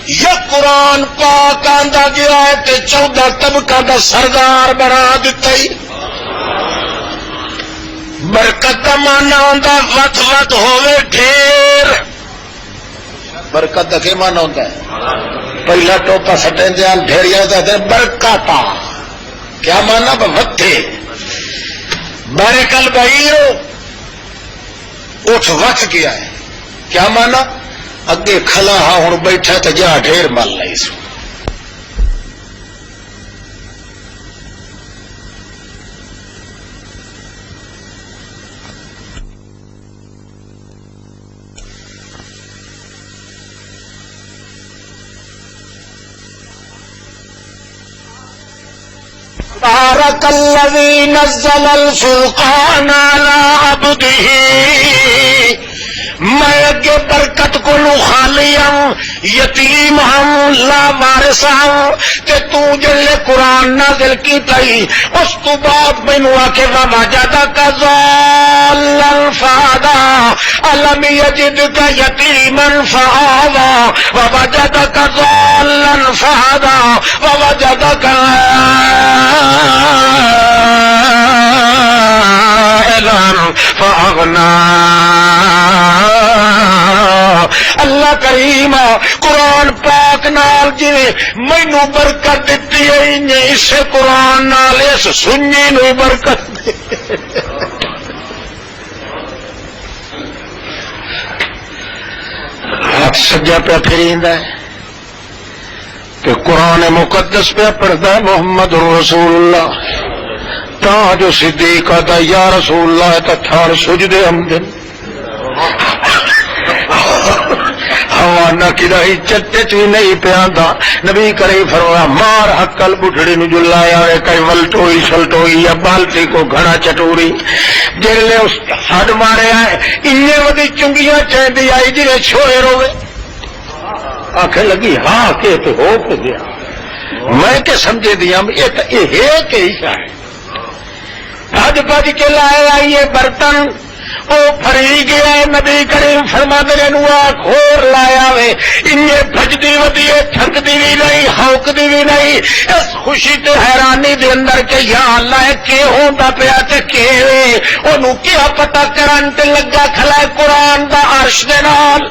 یہ قرآن پاک آندا گیا ہے تے 14 طبقہ دا سردار بنا دیتا ہی. برکت دا مانا ہوندا وت وت ہوے ڈھیر. برکت دا کیا مانا ہوندا ہے؟ پہلا ٹوپا سٹیں دے ڈھیریاں دا برکتا. کیا مانا؟ وتے. بارکل بہیرو اٹھ وت گیا ہے. کیا مانا؟ اگے کھلا ہاں ہوں بیٹھا تو جا ڈھیر مل لائی سو. تبارک الذی نزل الفرقان علی عبدہ. میں اگے برکت کو خالی ہوں، یتیم ہوں، لا وارث ہوں، تے تو جلے قرآن نازل کی تئی اس تو بعد مینو آکے ووجدک ضالا فہدا الم یجدک یتیما فآوی ووجدک ضالا فہدا ووجدک عائلا فأغنی. اللہ کریم قرآن پاک نال جی مینو برکت دیتی ہے اس قرآن نال اس سنی نو برکت دے. ہاتھ سجا پہ پھریندا ہے کہ قرآن مقدس پہ پڑھتا ہے محمد رسول اللہ. تا جو صدیق دا یا رسول اللہ تا تھار سجدے ہمدن ہوا نہ کرائی چٹے چی نہیں پیاندا. نبی کریم فرمایا مار حقل بڑھڑی نو جلایا ہے کئی ولٹوئی شلٹوئی یا بالٹی کو گھڑا چٹوری جلے اس ہڈ مارے آئے انہیں ودی چنگیاں چہندی آئی جنہیں چھوئے روے. آنکھیں لگی ہاں کہ تو ہو کے دیا میں کہ سمجھے دیا یہ ہے کہ عیسیٰ ہے. بھج بھج کے لائے آئیے برتن وہ پھری گیا. نبی کریم فرما دے کھور لایا وے انہیں بھجدی ودی تھکدی بھی نہیں ہوکدی بھی نہیں. اس خوشی تے حیرانی دے اندر کہ یا اللہ کہ ہوندا پیا تے کہ اونوں کیا پتہ کرنٹ لگا کھلا قرآن دا عرش دے نال.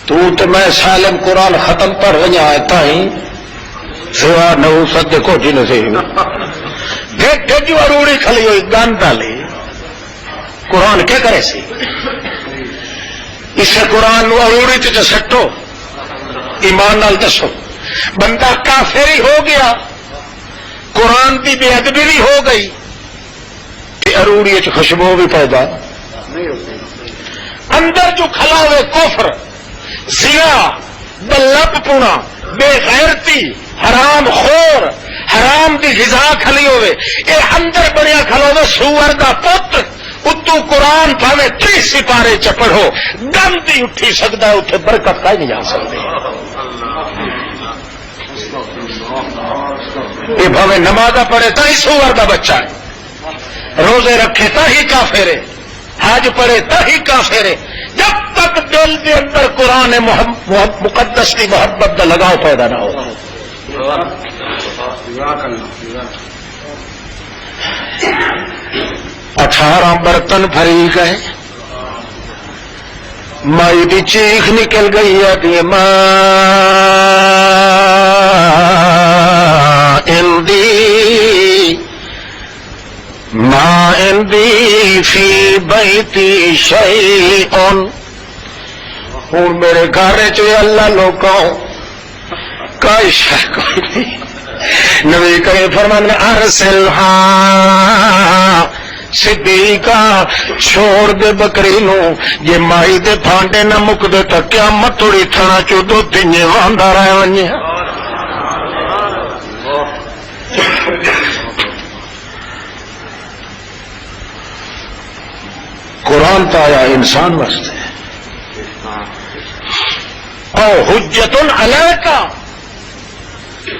تو تے میں سالم قرآن ختم پر ونجا تائیں سوا نو سد کو جی نصیب دیکھ جو اروڑی کھلی ہوئی گان ڈالی. قرآن کیا کرے سی اسے قرآن نو اروڑی تے سٹو ایمان نال دسو. بندہ کافر ہی ہو گیا، قرآن کی بے ادبی بھی ہو گئی، اروڑی خوشبو بھی پیدا اندر جو کھلا ہوئے کفر زنا بلب پونا بے غیرتی حرام خور حرام دی غذا کھلی ہوئے اے اندر بڑیا کھلا ہوئے سور دا پتر اتو قرآن پاوے 30 سپارے چپڑو دم دی اٹھی سکتا ہے اتنے برکت کا ہی نہیں جا سکتی یہ بھاوے نمازہ پڑھے تا ہی سور دا بچہ ہے روزے رکھے تا ہی کافر ہے حج پڑھے تا ہی کافر ہے جب تک دل کے اندر قرآن مقدس کی محبت کا لگاؤ پیدا نہ ہو 18 برتن بھری گئے مائی دی چیخ نکل گئی ہے کہ ما اندی فی بیتی شیئن ہوں میرے گھر چ اللہ لوگوں کوئی شے کوئی نہیں نبی کریم فرمان میں ارسلھا صدیقہ چھوڑ دے بکری نو جے مائی دے پھانڈے نہ مک دے تا قیامت توڑی تھنا چو دو تینجے واندا رہے ونجے قرآن تو آیا انسان واسطے او حجت علیکا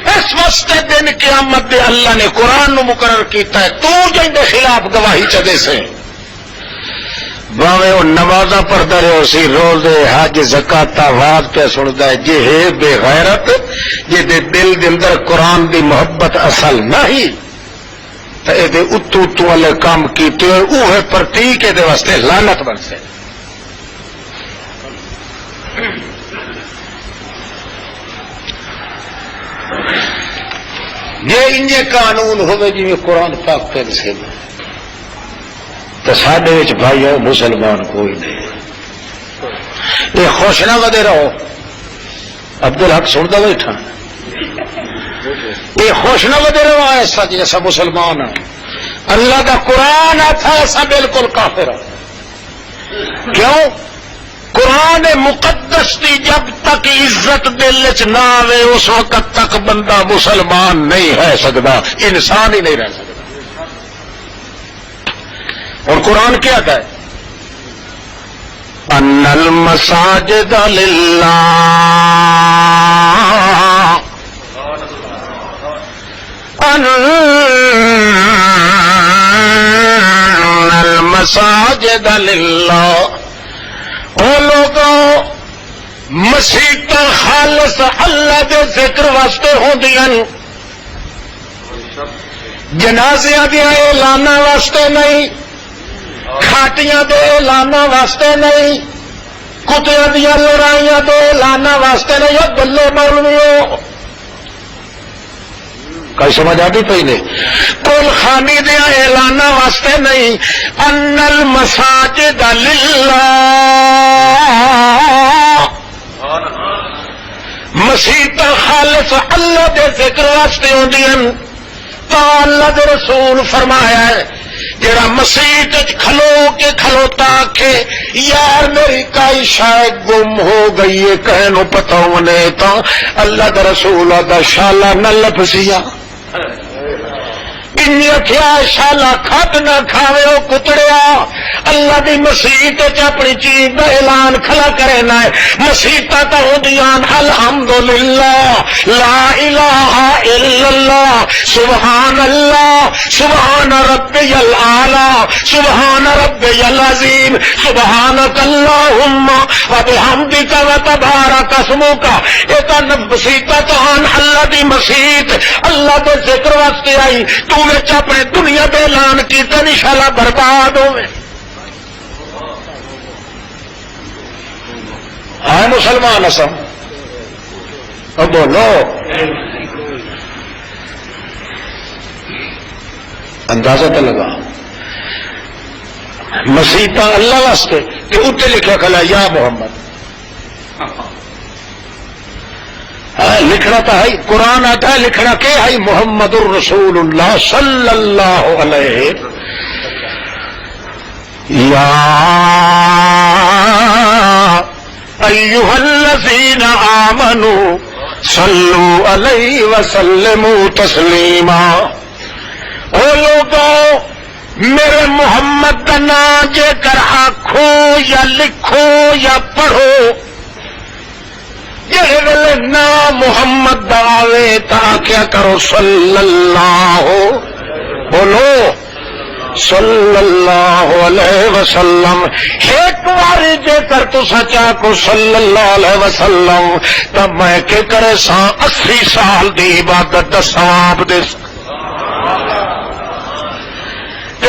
اس واسطے دن قیامت دے اللہ نے قرآن نو مقرر کیتا ہے تو جن دے خلاف گواہی چدے سے باوے وہ نمازاں پڑھتا رہے سی روزے حج زکات واز پہ سنتا ہے جی ہے بے غیرت جی دے دل دے اندر قرآن دی محبت اصل نہیں تو یہ اتو اتو والے کام کیتے اوہ پرتیک دے واسطے لعنت بن سے یہ انجے قانون ہوئے جی میں قرآن پاک پہ سے تو ساڈے وچ بھائیو مسلمان کوئی نہیں یہ خوش نہ ودے رہو عبدالحق سنتا بیٹھا یہ خوش نہ ودے رہو ایسا جیسا مسلمان ہے اللہ کا قرآن آتا ایسا بالکل کافر ہے کیوں قرآن مقدس کی جب تک عزت دل چ نہ آئے اس وقت تک بندہ مسلمان نہیں رہ سکتا انسان ہی نہیں رہ سکتا اور قرآن کیا کہتا ہے ان المساجد للہ ان المساجد للہ وہ لوگوں مسیحت خالص اللہ دے ذکر واسطے ہوندیاں جنازیاں دیا اعلاناں واسطے نہیں کھاٹیاں دے اعلاناں واسطے نہیں کتیاں دیا لڑائیاں دے اعلاناں واسطے نہیں وہ گلے مولویوں کئی سمجھ آتی پئی نے کل خانی دیا اعلانہ واسطے نہیں ان المساجد للہ مسیحت خالص اللہ دے ذکر واسطے ہوندیاں تو اللہ دے رسول فرمایا ہے جڑا مسیحت کھلو کے کھلوتا آکھے یار میری کئی شاید گم ہو گئی ہے کہنو پتہ ہونے تو اللہ دے رسول دا شالا نہ لپسیا کیا شالا کھٹ نہ کھاوے وہ کتڑیا اللہ دی مسیحت اپنی چیز کا اعلان کھلا کرے نہ مسیحت تو ہوندیاں الحمدللہ لا الہ الا اللہ سبحان ربی الاعلی سبحان ربی العظیم سبحانک اللہم وبحمدک وتبارک اسمک یہ تو مسیحت اللہ دی مسیحت اللہ دے ذکر واسطے آئی تو اپنے دنیا پہ اعلان کیتا انشاءاللہ برباد ہوئے ہے مسلمان اسم بولو اندازہ تو لگا مسیحت اللہ واسطے کہ اتنے لکھا کھلا یا محمد لکھنا تو ہے قرآن آتا ہے لکھنا کہ ہے محمد الرسول اللہ صلی اللہ علیہ یا ایھا الذین آمنوا صلوا علیہ وسلموا تسلیما. او لوگوں میرے محمد کا نام جے کر آکھو یا لکھو یا پڑھو، جہے ویلے نام محمد دا آوے تا کیا کرو صلی اللہ، بولو صلی اللہ علیہ وسلم. ایک باری جے کر تو سچا کو صلی اللہ علیہ وسلم تب میں کہ کرے 80 سال دی عبادت دا ثواب دے.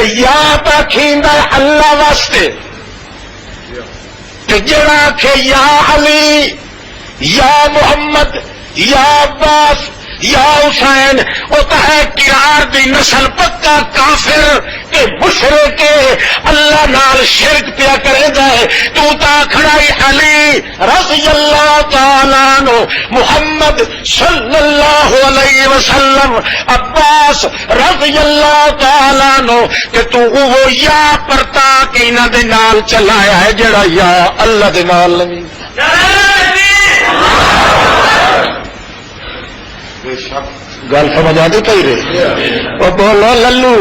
یاد رکھیندا اللہ واسطے تے جڑا کہ یا علی یا محمد یا عباس یا حسین وہ تو ہے کرار دی نسل پکا کافر کہ مشرک اللہ نال شرک پیا کرے گئے. تو تا کھڑائی علی رضی اللہ تعالیٰ عنہ، محمد صلی اللہ علیہ وسلم، عباس رضی اللہ تعالیٰ عنہ کہ تو وہ یا پرتا کہ انہاں دے نال چلایا ہے جڑا یا اللہ دے نال نہیں. گل سمجھ آتی پی رہی؟ وہ بولو للو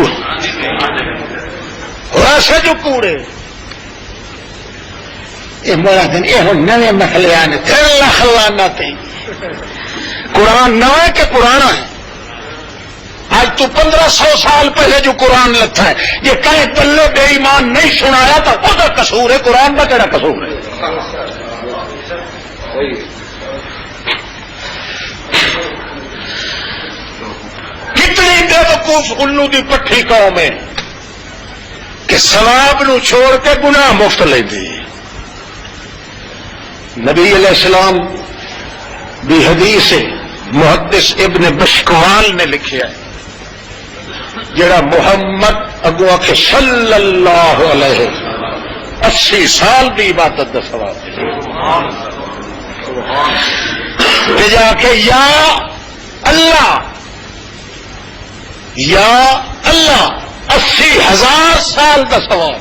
ویسے جو کوڑے یہ بڑا دن یہ ہوں نئے مسئلے آنے پھر لکھلانا تھی. قرآن نو کہ پرانا ہے؟ آج تو 1500 سال پہلے جو قرآن لکھا ہے یہ کہیں پلے بے ایمان نہیں سنایا تو وہ قصور ہے، قرآن کا کہڑا قصور ہے؟ کتنی بے وقوف الو دی پٹھی قوم ہے کہ ثواب نو چھوڑ کے گناہ مفت لیندی. نبی علیہ السلام بھی حدیث محدث ابن بشکوال نے لکھیا ہے جڑا محمد اگوا کے صلی اللہ علیہ 80 سال کی عبادت کا ثواب جا کے یا اللہ یا اللہ 80,000 سال کا ثواب.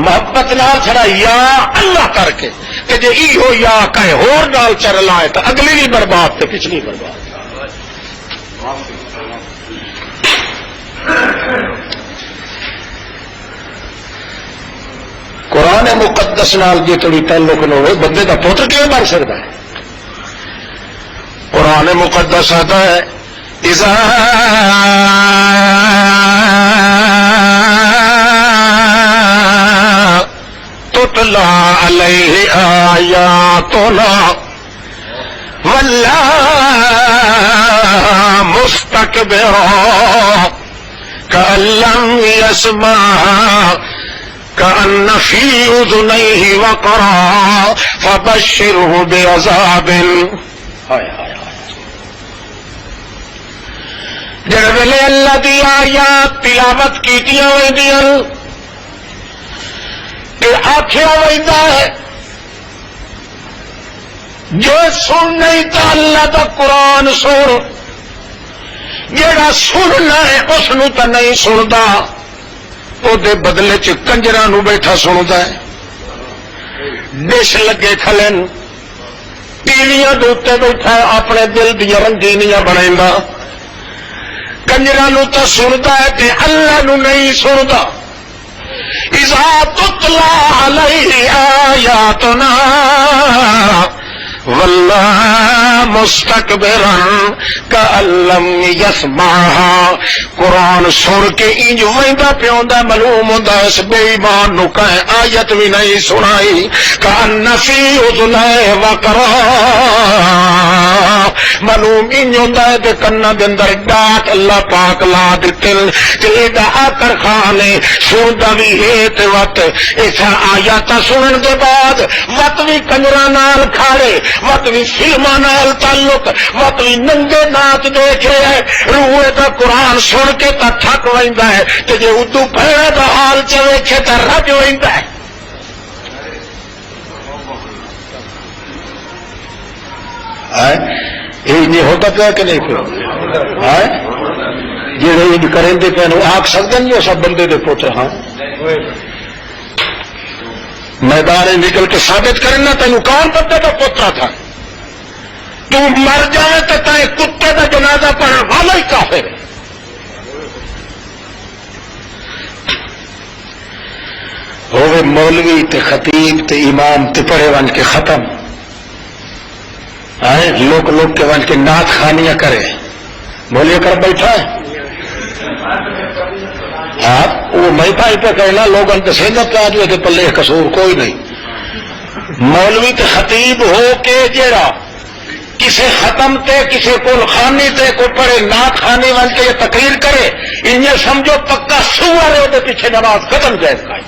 محبت نال چھڑا یا اللہ کر کے کہ جے ای ہو یا کہیں ہور نال چر لائے تو اگلی بھی برباد تے پچھلی برباد. قرآن مقدس نال جی تھوڑی تعلق نہ ہوئے بندے کا پوتر کیوں بن سکتا ہے؟ قرآن مقدس آتا ہے اذا تتلا علیہ آیاتنا ولا مستكبرا كأن لم يسمعها كأن في أذنيه وقرا فبشره بعذاب. جڑ ویلے اللہ دی آیات تلاوت کیتیاں ویندیاں کہ آکھیا ویندا ہے جو سن نہیں تا اللہ دا قرآن سن، جڑا سننا ہے اس نو تا نہیں سندا او دے بدلے چ کنجراں نو بیٹھا سندا ہے. ڈش لگے کھلن ٹیویاں دے اوتے بیٹھا اپنے دل دیا رنگینیاں بنائندا، کنجراں نو تا سندا ہے تے اللہ نو نہیں سندا. اذا تتلا علیہ آیاتنا واللہ مستکبرا کأن لم یسمعها. قرآن سن کے انج ویندا پیوندا معلوم ہوندا اس بے ایمان نو کہیں آیت بھی نہیں سنائی. کأن فی اذنیہ وقرا، معلوم انج ہوندا ہے تے کنا دے اندر ڈاٹ اللہ پاک لا دتے تے دا آکر خانے سندا بھی ہے تے وقت ایسا آیات سنن دے بعد وقت بھی کنجراں نال کھاڑے، وقت بھی فلماں نال تعلق، وقت بھی ننگے ناچ دیکھ رہے ہیں. روح دا قرآن سن کے تا تھک ویندا ہے تے جے اردو بھیڑے دا حال چ ویکھے تے رج ویندا ہے. یہ نہیں ہوتا پیا کہ نہیں پیا؟ جہے کریں پے آخ سکتے ہیں جو سب بندے دے پوتر. ہاں میدان نکل کے ثابت کرنا تینوں کون بندے کا پوترا تھا؟ تو مر جائے تو تائیں کتے کا جنازہ پڑھنے والا ہی کافر ہے. ہوئے مولوی تے خطیب تے امام تے پڑھے ون کے ختم آئے لوگ کے ون کے نعت خانیاں کرے بولے کر بیٹھا ہے. آپ وہ میں بھائی پہ کہنا لوگ سہمت آج ہوئے پلے قصور کوئی نہیں. مولوی تے خطیب ہو کے جیڑا کسی ختم تے کسی کول خانی تے کوئی پڑھے نعت خانی ون کے یہ تقریر کرے انہیں سمجھو پکا سوار ہے پیچھے نماز ختم جائز کا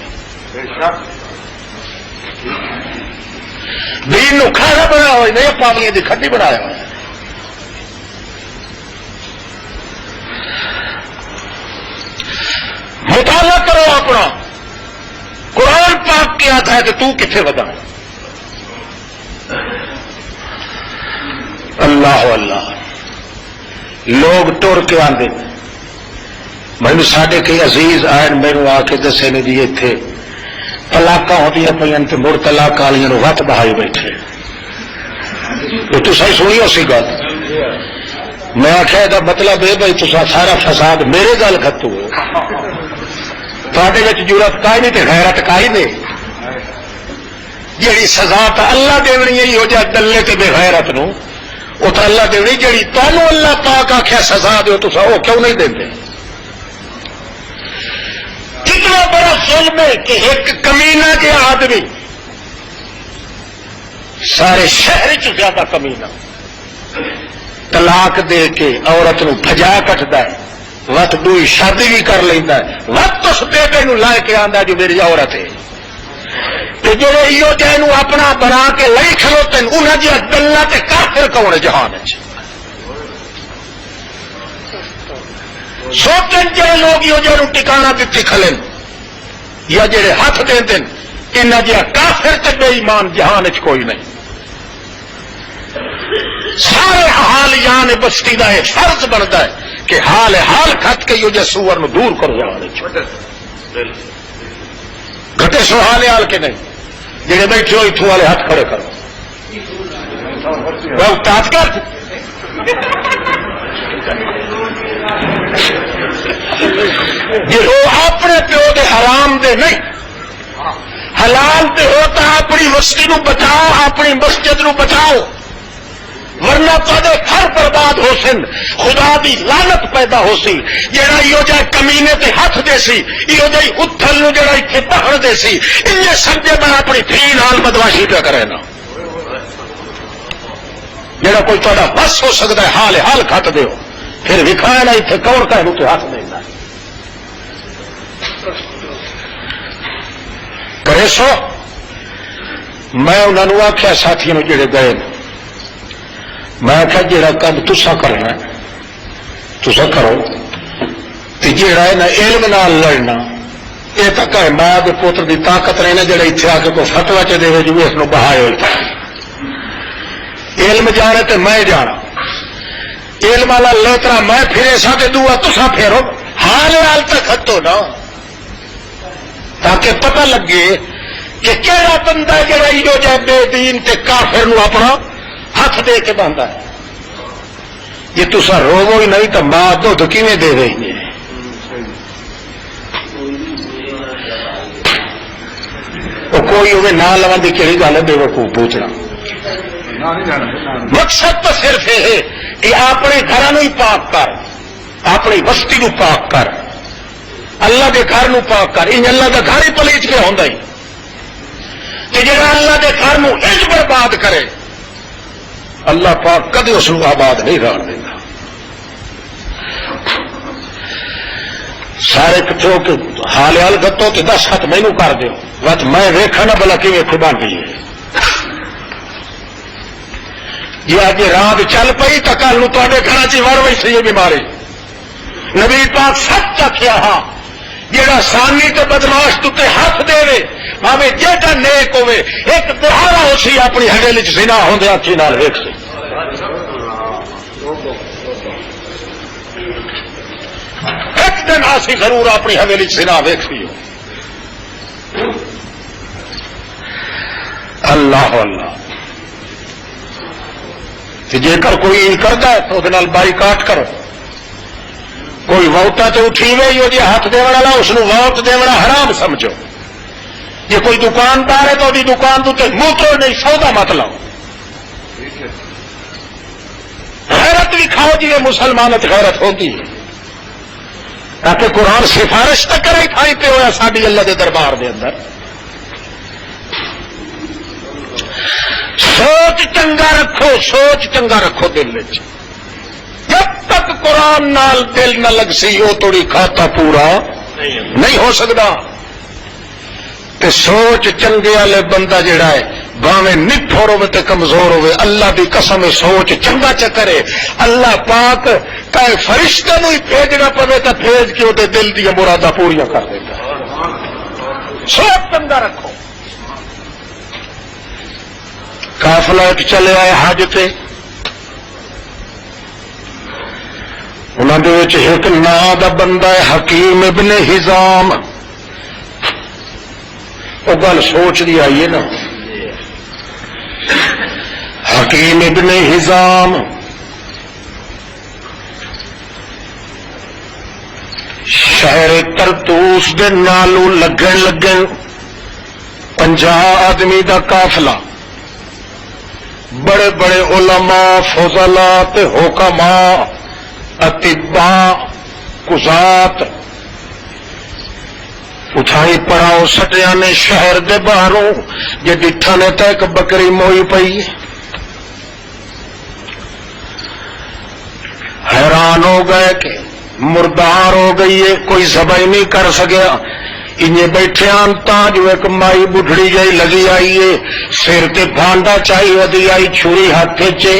دین نو کھانا بنا ہوئی نہیں پاویاں دی کھٹی بنایا ہوا. مطالعہ کرو اپنا قرآن پاک کیا تھا کہ تو کتنے ودا. اللہ اللہ لوگ ٹر کے آتے مینو ساڈے کئی عزیز آئے مینو آ کے دسے نے جی اتنے طلاق ہوتی پہ مڑ طلاق والی وت بہائی بیٹھے. تو صحیح سنی اسی گل میں آخیا یہ مطلب ہے بھائی تصا سارا فساد میرے گل ختو تھوڑے ضرورت کا نہیں تو غیرت کا ہی نہیں. جیڑی سزا تو اللہ دینی ہے ہو جائے دلے تے بے غیرت نو وہ تو اللہ دینی جیڑی تمہوں اللہ پاک آخیا سزا دو تو وہ کیوں نہیں دیں. کتنا بڑا ظلم ہے کہ ایک کمینہ کے آدمی سارے شہر چ زیادہ کمینہ طلاق دے کے عورت نو بھجا کٹتا ہے وت دوئی شادی بھی کر لینا ہے وت اس بیٹے نو لے کے آندا جو میری عورت ہے. جڑے یہ جہاں اپنا بنا کے لئی کھلوتے ہیں انہیں جہاں گلا تے کافر کون جہان سوچن جہاں لوگ یہ جہاں ٹکانا دیتی کھلن یا جہے ہاتھ دیں انہیں جہاں کافر تے بے ایمان جہان چ کوئی نہیں. سارے حال یان بستی کا یہ فرض بنتا ہے کہ حال کھٹ کے یہ جہ سور نو دور کرو جہان گھٹے سو حال کے نہیں جہے بیٹھے ہو اتوں والے ہاتھ کھڑے کرو تاج کر جی وہ اپنے پیو دے حرام دے نہیں حلال تے ہوتا اپنی بستی نو بچاؤ اپنی مسجد نو بچاؤ ورنہ تے گھر برباد ہو سن خدا دی لعنت پیدا ہو سی. جہاں یہ جائے کمینے تے ہاتھ دے سی یہ جائی اتھل نو جڑا اتنے پہڑ دے سی انہیں سمجھے میں اپنی تھی نال بدماشی پہ کرے نا جڑا کوئی تا بس ہو سکتا ہے حال کھٹ دو پھر وکھایا نا اتنے کون کہ اتنے ہاتھ دینا کرے سو. میں انہوں نے آخیا ساتھیوں جڑے گئے میں آخیا جہاں کام تسا کرنا تسا کرو جہاں ہے نا علم نال لڑنا یہ تک ہے ماں کے پوتر کی طاقت نہیں نا جہاں اتنے آ کے کوئی فتوا چ دے جو اس کو بہائے ہوتا علم جانے تے میں جانا علم والا لوترا میں پھرے سا تے دعا تسا پھیرو حال تک ہٹو نا تاکہ پتہ لگے کہ کہڑا بندہ جہاں یہ جائے بے دین تے کافر نو اپنا ہاتھ دے کے باندھا ہے. یہ تسا روو ہی نہیں تو ماں دھد کیویں دے رہی ہے. وہ کوئی ہوئے نہ لوا دی کہڑی گل ہے بے وقوف پوچھنا. مقصد تو صرف یہ ہے کہ اپنے گھر ہی پاک کر اپنی بستی نو پاک کر اللہ کے گھر نو پاک کر. ان اللہ کا گھر ہی پلیت کے ہوندا ہی کہ جڑا اللہ کے گھر نو انج برباد کرے اللہ پاک کدی اس کو آباد نہیں رہن دینا. سارے کٹھے ہو کے حال گتو تو 10 ہاتھ مینو کر دو بس میں ویکھا نہ بلا کیویں قربان کی ہے. جی اج رات چل پئی تو کل نو تواڈے گھراں چ وڑ ویسی یہ بیماری. نبی پاک سچ آخیا ہاں جہاں سانی تے بدماش تے ہاتھ دے بھاوے جیٹا نیک ہوے ایک دہاڑا ہو سی اپنی ہڈیلی چ زنا ہوندے اکھی نال ویکھ سی. ایک دن آسی ضرور اپنی حویلی چ زنا ویکھ سی. اللہ اللہ جے کر کوئی کرتا ہے تو وہ بائیکاٹ کرو. کوئی ووٹا تو اٹھی گئی وہ ہاتھ دے والا اس ووٹ دے والا حرام سمجھو. جی کوئی دکاندار ہے تو وہی دکان تو منہ تو نہیں سودا مت لاؤ. غیرت بھی کھاؤ جی مسلمانت غیرت ہوتی ہے تاکہ قرآن سفارش تک کرے کھائی پہ ہوا ساری اللہ کے دربار دے اندر. سوچ چنگا رکھو, سوچ چنگا رکھو دل میں. جب تک قرآن نال دل نہ لگ سی وہ توڑی کھاتا پورا نہیں ہو سکتا. تے سوچ چنگے والے بندہ جڑا ہے باویں نٹھور ہوے تے کمزور ہوے اللہ دی قسم سوچ چنگا چکرے. اللہ پاک کہے فرشتے نو ہی بھیجنا پوے تے بھیج کے وہ دل دی مراداں پوریاں کر دیندا. سوچ چنگا رکھو. قافلہ چلے آئے حج تے انہاں دے وچ ایک نام دا بندہ ہے حکیم ابن حزام. وہ گل سوچ دی آئی ہے نا, حکیم ابن حزام شہر ترتوس دے نالو لگن 50 آدمی دا قافلہ, بڑے بڑے علماء فضلاء تے حکماء اطباء قضات اٹھائی پڑاؤ سٹیا نے شہر دے باہروں جے ڈٹھا نے تے ایک بکری موئی پئی. حیران ہو گئے کہ مردار ہو گئی ہے, کوئی ذبح نہیں کر سکیا. انہیں بیٹھے آنتا جو ایک مائی بڑھڑی جائی لگی آئی ہے, سر تے بھانڈا چاہی ودی آئی, چھری ہاتھ چے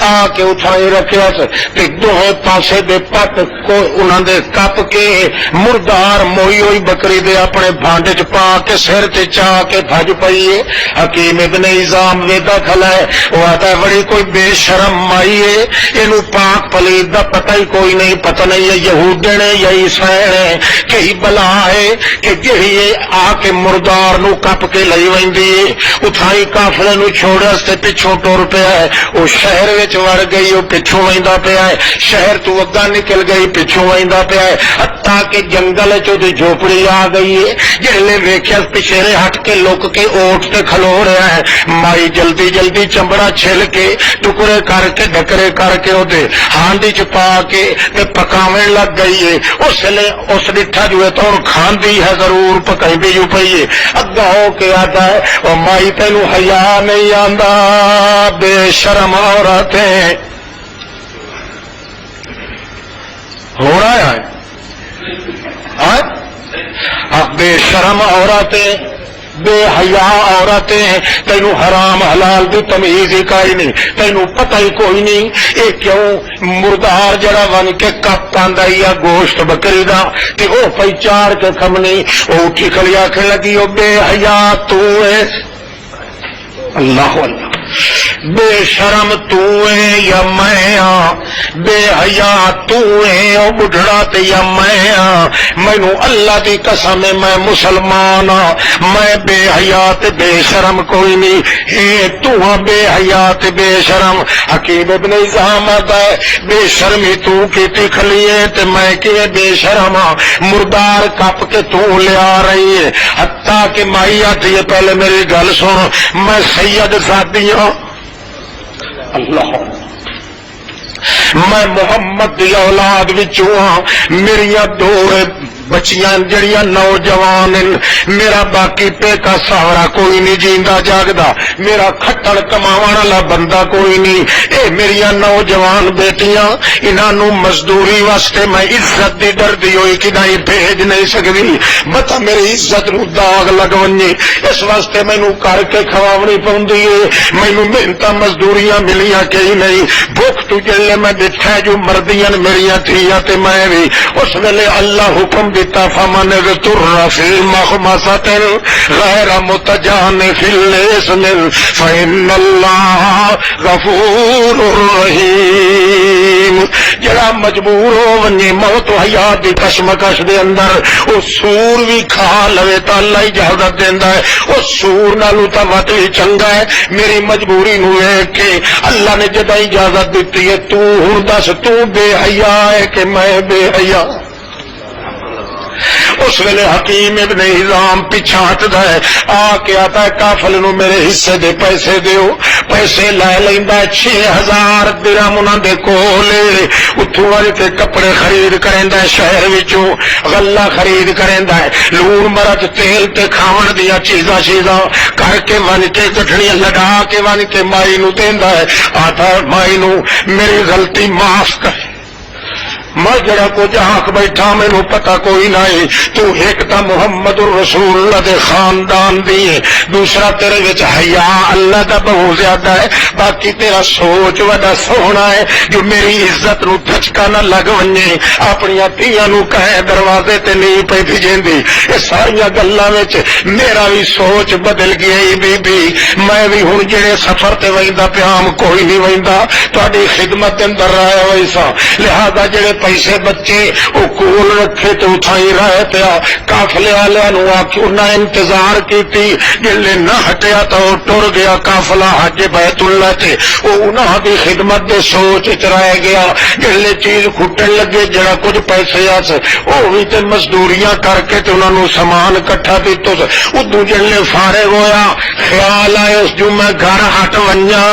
آ کے اٹھائی رکھیا تے دوہے پاسے دے پٹ کو انہاں دے کپ کے مردار موئی ہوئی بکری دے اپنے بھانڈے چ پا کے سر تے چاہ کے بھج پئی ہے. حکیم ابن حزام ویدا کھلا ہے, وہ آتا ہے بڑی کوئی بے شرم مائی ہے, اینو پاک پلید دا پتہ ہی کوئی نہیں. پتہ نہیں ہے یہودی نے یا عیسائی نے کئی بلا ہے کہ جہی آ کے مردار نو کپ کے لئی ویندی ہے. اٹھائی قافلے نو چھوڑ واسطے پچھوں ٹر پیا ہے, وہ شہر وچ وڑ گئی, وہ پچھوں ویندا پیا ہے. شہر تو اگا نکل گئی, پچھوں ویندا پیا ہے, حتیٰ کہ جنگل چ دی جھوپڑی آ گئی ہے. جہلے ویکھیا پچھیرے ہٹ کے لک کے اوٹ تے کھلو رہا ہے. مائی جلدی جلدی چمڑا چھل کے ٹکڑے کر کے ڈکرے کر کے وہ ہانڈی چ پا کے پکاویں لگ گئی ہے. اس لیے اس ڈٹھا جو ہے تو کھاندی ہے ضرور پکائی جو پئی ہے. اگا ہو کے آتا ہے اور مائی تینوں حیا نہیں آندا, بے شرم عورتیں ہو رہا ہے. بے شرم عورتیں, بے حیا عورتیں, تینوں حرام حلال دی تمیز ہی کوئی نہیں, تینوں پتہ ہی کوئی نہیں. اے کیوں مردار جڑا ون کے کپ آندا یا گوشت بکری دا تے او پئی چار کے کھمنی, او اٹھی کھڑی آکھن لگی او بے حیا تو ہے. اللہ اللہ, بے شرم تو ہے یا میں ہاں, بے حیا تو ہے او بڑھڑا تے یا میں ہاں. مینوں اللہ دی قسم ہے میں مسلمان ہاں, میں بے حیا تے بے شرم کوئی نہیں. اے تو ہاں بے حیا تے بے شرم. حکیم ابن حزام آتا ہے بے شرمی تو کیتی کھلی ہے تے میں کیویں بے شرم ہاں. مردار کپ کے تو لیا رہی ہے, حتیٰ کہ مائی آتی ہے پہلے میری گل سن, میں سید زادی ہوں. اللہ, میں محمد دی اولاد وچوں ہاں. میریاں دو بچیاں جڑیاں نوجوان, میرا باقی پیکا سہارا کوئی نہیں جیندا جاگدا, میرا کھٹڑ کماون والا بندہ کوئی نہیں. اے میریاں نوجوان بیٹیاں, انہاں نو مزدوری واسطے میں عزت دی ڈردی ہوئی کدائی بھیج نہیں سکدی. بتا میری عزت نو داغ لگ ونجے, اس واسطے مینوں کر کے کھواونی پوندی ہے. مینوں محنتاں مزدوریاں ملیاں کئی نہیں. بھوک تو جلے میں ڈٹھا جو مردیاں میریاں تھیاں تے میں بھی. اس ویلے اللہ حکم دیتا فمن اضطر فی مخمصۃ غیر متجانف لإثم فإن اللہ غفور رحیم. جڑا جڑا مجبور ہو ونجے موت و حیات دی کشمکش دے اندر او سور بھی کھا لوے تا اللہ اجازت دیندا ہے. او سور نالوں تا وت بھی چنگا ہے. میری مجبوری نو ویکھ کے اللہ نے جدا اجازت دیتی ہے. تو ہن دس تو بے حیا ہے کہ میں بے حیا؟ اس ویلے حکیم ابن ہزام پیچھا ہٹدا ہے آ کے آتا ہے کافل نو میرے حصے دے پیسے دیو. پیسے لے لیندا 6000 درہم انہاں دے کولے. اتھوں وال کے کپڑے خرید کریندا ہے, شہر وچوں غلہ خرید کریندا ہے, لون مرچ تیل تے کھاون دیاں چیزاں کر کے ون کے گٹھڑیاں لگا کے ون کے مائی نو دیندا ہے. آتا مائی نو میری غلطی معاف کر, میں جڑا کچھ آنکھ بیٹھا مینو پتا کوئی نہیں. تو ایک تا محمد الرسول اللہ دے خاندان دی ہے, دوسرا تیرے وچ حیا اللہ دا بہت زیادہ ہے, باقی تیرا سوچ وڈا سونا ہے جو میری عزت نو دھچکا نہ لگ ونجے. اپنی دھیاں نو کہے دروازے تے نہیں پئی بھیجیندی. یہ ساریاں گلاں وچ میرا بھی سوچ بدل گئی. بی بی میں بھی ہن جڑے سفر تے ویندا پیام کوئی نہیں ویندا, تہاڈی خدمت دے اندر رہیا ہوئی سا, لہذا جڑے پیسے بچے وہ کول رکھے تو اتھائی رہے پیا. قافلے والے نو آکھیا انہاں انتظار کیتی, جلے نہ ہٹیا تو ٹر گیا قافلہ حج بیت اللہ تے. وہ انہاں دی خدمت دے سوچ وچ رہ گیا. جلے چیز کھٹن لگے جڑا کچھ پیسے آس وہ بھی تے مزدوریاں کر کے تے انہاں نو سامان کٹھا دتا. ادو جلے فارغ ہویا خیال آئے اس جو میں گھر ہٹ ونجاں,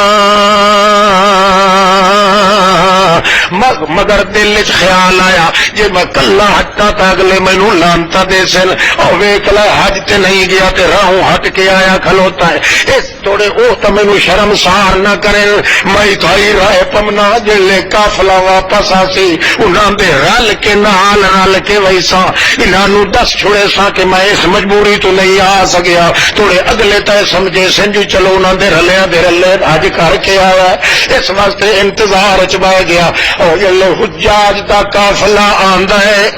مگر دل چ خیال آیا جے میں کلا ہٹا تا اگلے مینوں لانتا دے سن. او ویکھ لے حج تے نہیں گیا تے راہوں ہٹ کے آیا کھلوتا ہے. اس تھوڑے او تے مینوں شرمسار نہ کرے. میں تھائی رائے پمنا جلے قافلہ واپس آسی انہاں دے رل کے نال رل کے ویسا انہاں نو دس چھڑے سا کہ میں اس مجبوری تو نہیں آ سکیا. تھوڑے اگلے تے سمجھے سن جو چلو انہاں دے رلیاں دے رلے حج کر کے آیا. اس واسطے انتظار چ بہ گیا. اور جلے حجاج دا قافلہ آندا ہے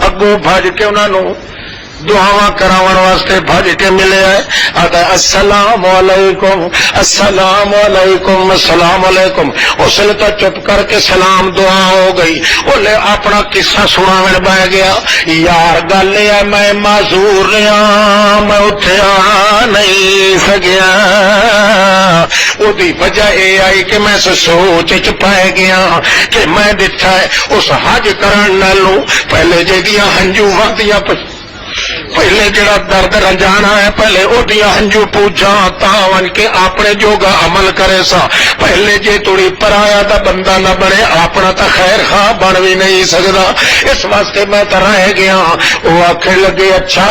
اگوں بھج کے انہاں نو دعاواں کراون واسطے بھج کے ملے ہے. آتا ہے السلام علیکم السلام علیکم السلام علیکم. اس نے تو چپ کر کے سلام دعا ہو گئی. انہیں اپنا قصہ سناون بہ گیا. یار گل ہے میں معذور رہا, میں اٹھیا نہیں سکیا. وہی وجہ یہ آئی کہ میں سوچ چ پائے گیا کہ میں دتا ہے اس حج کرن نالوں پہلے جہاں ہنجو وردیاں پہلے جڑا درد رنجانا ہے پہلے اوڈیاں ہنجو پوچھا تاون کے اپنے جوگا عمل کرے سا. پہلے جے توڑی پرایا دا بندہ نہ بنے اپنا تا خیر خواہ بن بھی نہیں سکتا. اس واسطے میں تو رہ گیا. وہ آخر لگے اچھا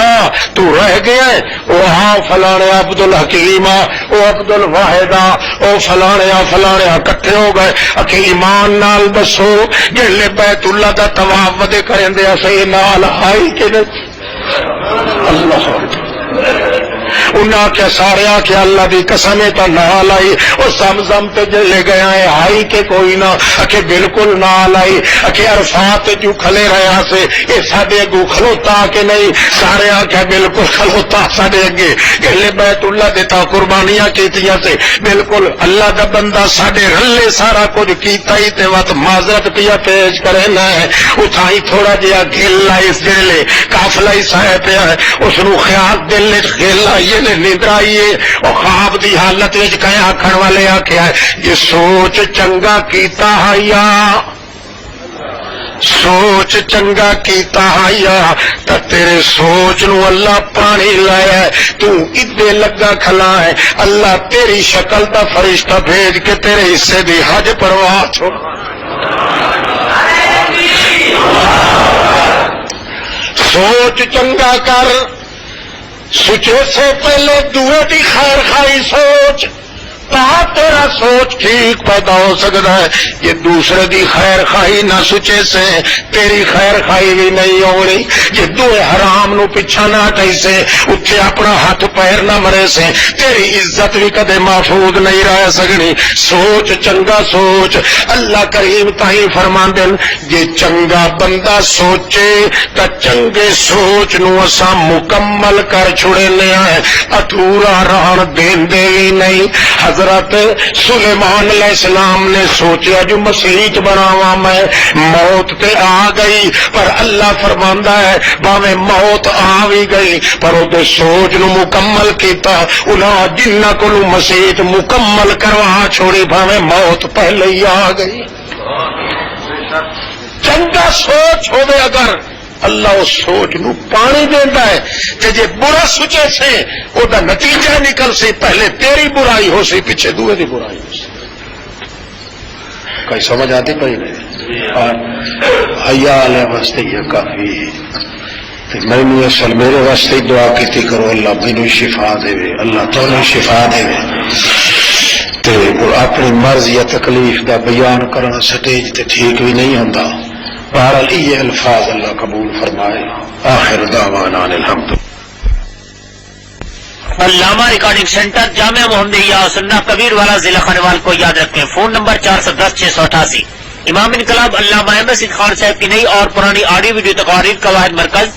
تو رہ گیا ہے, وہ ہاں فلانے عبد الحکیم وہ عبد الواحد وہ فلانے کٹھے ہو گئے. اکھے ایمان نال دسو جلے بیت اللہ دا طواف ودے کریں دے اسی نال آئی کہ اللہ انہاں کیا سارے آکھیا اللہ دی قسم تا نال آئی. او زمزم تے جلے گیا ہے آئی کہ کوئی نہ, اکھے بالکل نال آئی. اکھے عرفات جو کھلے رہا سے اے ساڈے اگوں کھلوتا کہ نہیں, سارے آکھیا بالکل کھلوتا ساڈے اگے. جلے بیت اللہ دے تا قربانیاں کیتیاں سے بالکل اللہ دا بندہ ساڈے رلے سارا کچھ کیتا ہی تے وقت معذرت پیا پیش کرے نہ اتھائی تھوڑا جہا گل آئی اس جلے قافلہ ہی سہ پیا ہے. اس نو خیال دل گل آئیے نے نیندر آئیے اور خواب دی حالت وچ کہیں آکھن والے آکھیا ہے جے سوچ چنگا کیتا ہایا سوچ چنگا کیتا ہایا تا تیرے سوچ نو اللہ پانی لایا ہے. تو ادے لگا کھلا ہے اللہ تیری شکل دا فرشتہ بھیج کے تیرے حصے دی حج پرواہ چھوڑ. سوچ چنگا کر, سوچے سے پہلے دوے دی خیر خائی سوچ تا تیرا سوچ ٹھیک پیدا ہو سکتا ہے. یہ دوسرے دی خیر خواہی نہ سوچے سے تیری خیر خواہی بھی نہیں ہونی. یہ دوے حرام نو پیچھا نہ ہٹائی سے اتھے اپنا ہاتھ پیر نہ مرے سے تیری عزت بھی کدے محفوظ نہیں رہ سکنی. سوچ چنگا سوچ. اللہ کریم تاہی فرماندن جے چنگا بندہ سوچے تا چنگے سوچ نو اسا مکمل کر چھڑے لیا ہے, ادھورا رہن دین دے بھی نہیں. حضرت سلیمان علیہ السلام نے سوچیا جو مسیت بناوا میں، موت تے آ گئی، پر اللہ فرماندا ہے باویں موت آ بھی گئی پر وہ سوچ نو مکمل کیتا، انہاں جنہ کو مسیت مکمل کروا چھوڑی باویں موت پہلے ہی آ گئی۔ چنگا سوچ ہوے اگر اللہ اس سوچ نو پانی دیتا ہے کہ جے برا سوچے سے او دا نتیجہ نکل سی، پہلے تیری برائی ہو سی پیچھے دوے دی برائی ہو سی۔ کوئی سمجھ آتی پئی نہیں؟ حیا والے واسطے یہ کافی میں اصل میرے واسطے دعا کیتی کرو اللہ مینوں شفا دے، اللہ تانوں شفا دے، تے اپنی مرض یا تکلیف دا بیان کرنا سٹیج تے ٹھیک بھی نہیں ہوندا۔ بہرحال یہ الفاظ اللہ قبول فرمائے۔ آخر دعوانا الحمد۔ علامہ ریکارڈنگ سینٹر جامعہ محمدیہ سنہ کبیر والا ضلع خانوال کو یاد رکھیں۔ Phone number 410-688۔ امام انقلاب علامہ احمد سید خان صاحب کی نئی اور پرانی آڈیو ویڈیو تقاریر کا واحد مرکز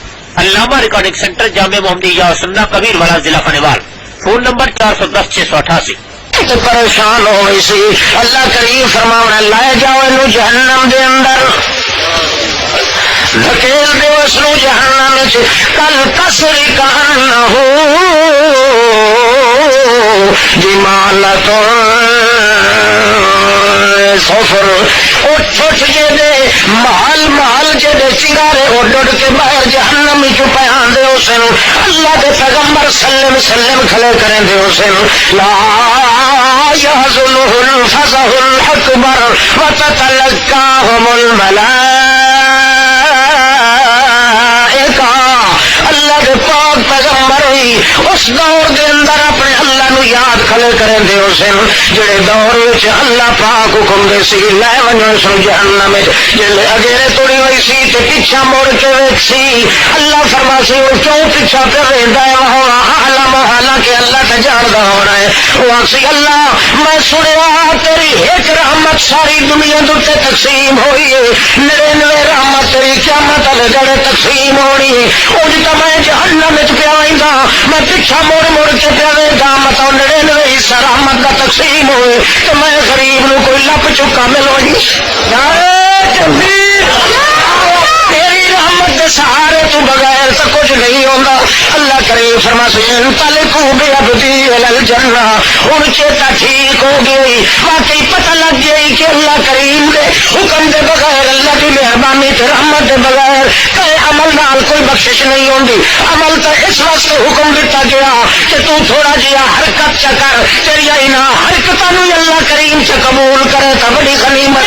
علامہ ریکارڈنگ سینٹر جامعہ محمدیہ سنہ کبیر والا ضلع خانوال۔ Phone number 410-688۔ پریشان ہو گئی سی، اللہ کریم فرماونا لائے جاؤ انو جہنم دے اندر، دھکیل دے اس نو جہنم وچ، کل کسری کہنا ہو جمالت سفر، اٹھ اٹھ جے دے محل محل جے دے چنگارے اڈ کے باہر جہنم وچ پیان دے اسن، اللہ دے پیغمبر سلم سلم کھلے کریں دے اسن، لا يحزنه الفزع الأكبر وتتلقاهم الملائكة۔ اللہ دے پاک پیغمبر ہی اس دور دے اندر اپنے اللہ نو یاد کھلے کریں دے اسن، جڑے دور وچ اللہ پاک حکم دے سی لے ونجو سن جہنم وچ، جلے اگیرے توڑی ہوئی سی تے پیچھا موڑ کے ویکھ سی، اللہ فرما سی وہ کیوں پیچھا پہ رہندا ہے وہاں عالم، حالانکہ اللہ تے جاندا ہونا ہے، وہ سی اللہ میں سنیا تیری ایک رحمت ساری دنیا دے تقسیم ہوئی ہے، 99 رحمت تیری قیامت والے گڑے تقسیم ہونی ہے، اونج تے میں جہنم وچ پیا ویندا، میں پیچھا موڑ موڑ کے پیا ویندا، مطلب 99 حصہ رحمت دا تقسیم ہوئے تو میں غریب نو کوئی لپ چکا ملوی، تیری رحمت دے سہارے تو بغیر تو کچھ نہیں ہوگا۔ اللہ کریم فرما سین تلکو بے ابدی الجنہ، ہن چیتا ٹھیک ہو گئی، واقعی پتہ لگ گئی کہ اللہ کریم دے حکم دے بغیر، اللہ کی مہربانی تے رحمت دے بغیر کئی عمل نال کوئی بخشش نہیں ہوندی۔ عمل تو اس واسطے حکم دیتا گیا کہ تو تھوڑا جہا حرکت چ کر، تیریا انہاں حرکتاں نو اللہ کریم سے قبول کرے تو بڑی غنیمت۔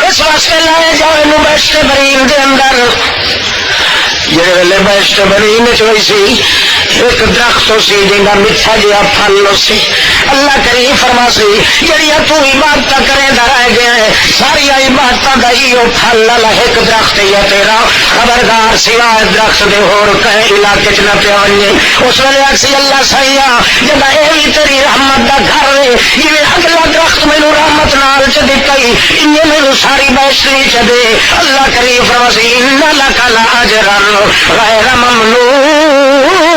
اس واسطے لائے جاؤ انو بہشت برین دے اندر، جڑے ویلے بہشت برین وچ ہوئی سی ایک درخت سی جنگا میٹھا جہا پھل سی، اللہ کریم فرما سی جڑیاں تو عبادت کرے دا رہ گیا ہے ساری عبادتاں دا ایو پھل والا ایک درخت ہے تیرا، خبردار سوائے درخت دے ہور کہیں علاقے چ نہ پیا ونجے۔ اس ویلے آکسی اللہ سیا جدا اے وی تیری رحمت دا گھر ہے، جویں اگلا درخت مینوں رحمت نال چ دتا ہی انہیں مینوں ساری بہشت نہیں چ دے۔ اللہ کریم فرما سی ان لک لاجرا غیر ممنون،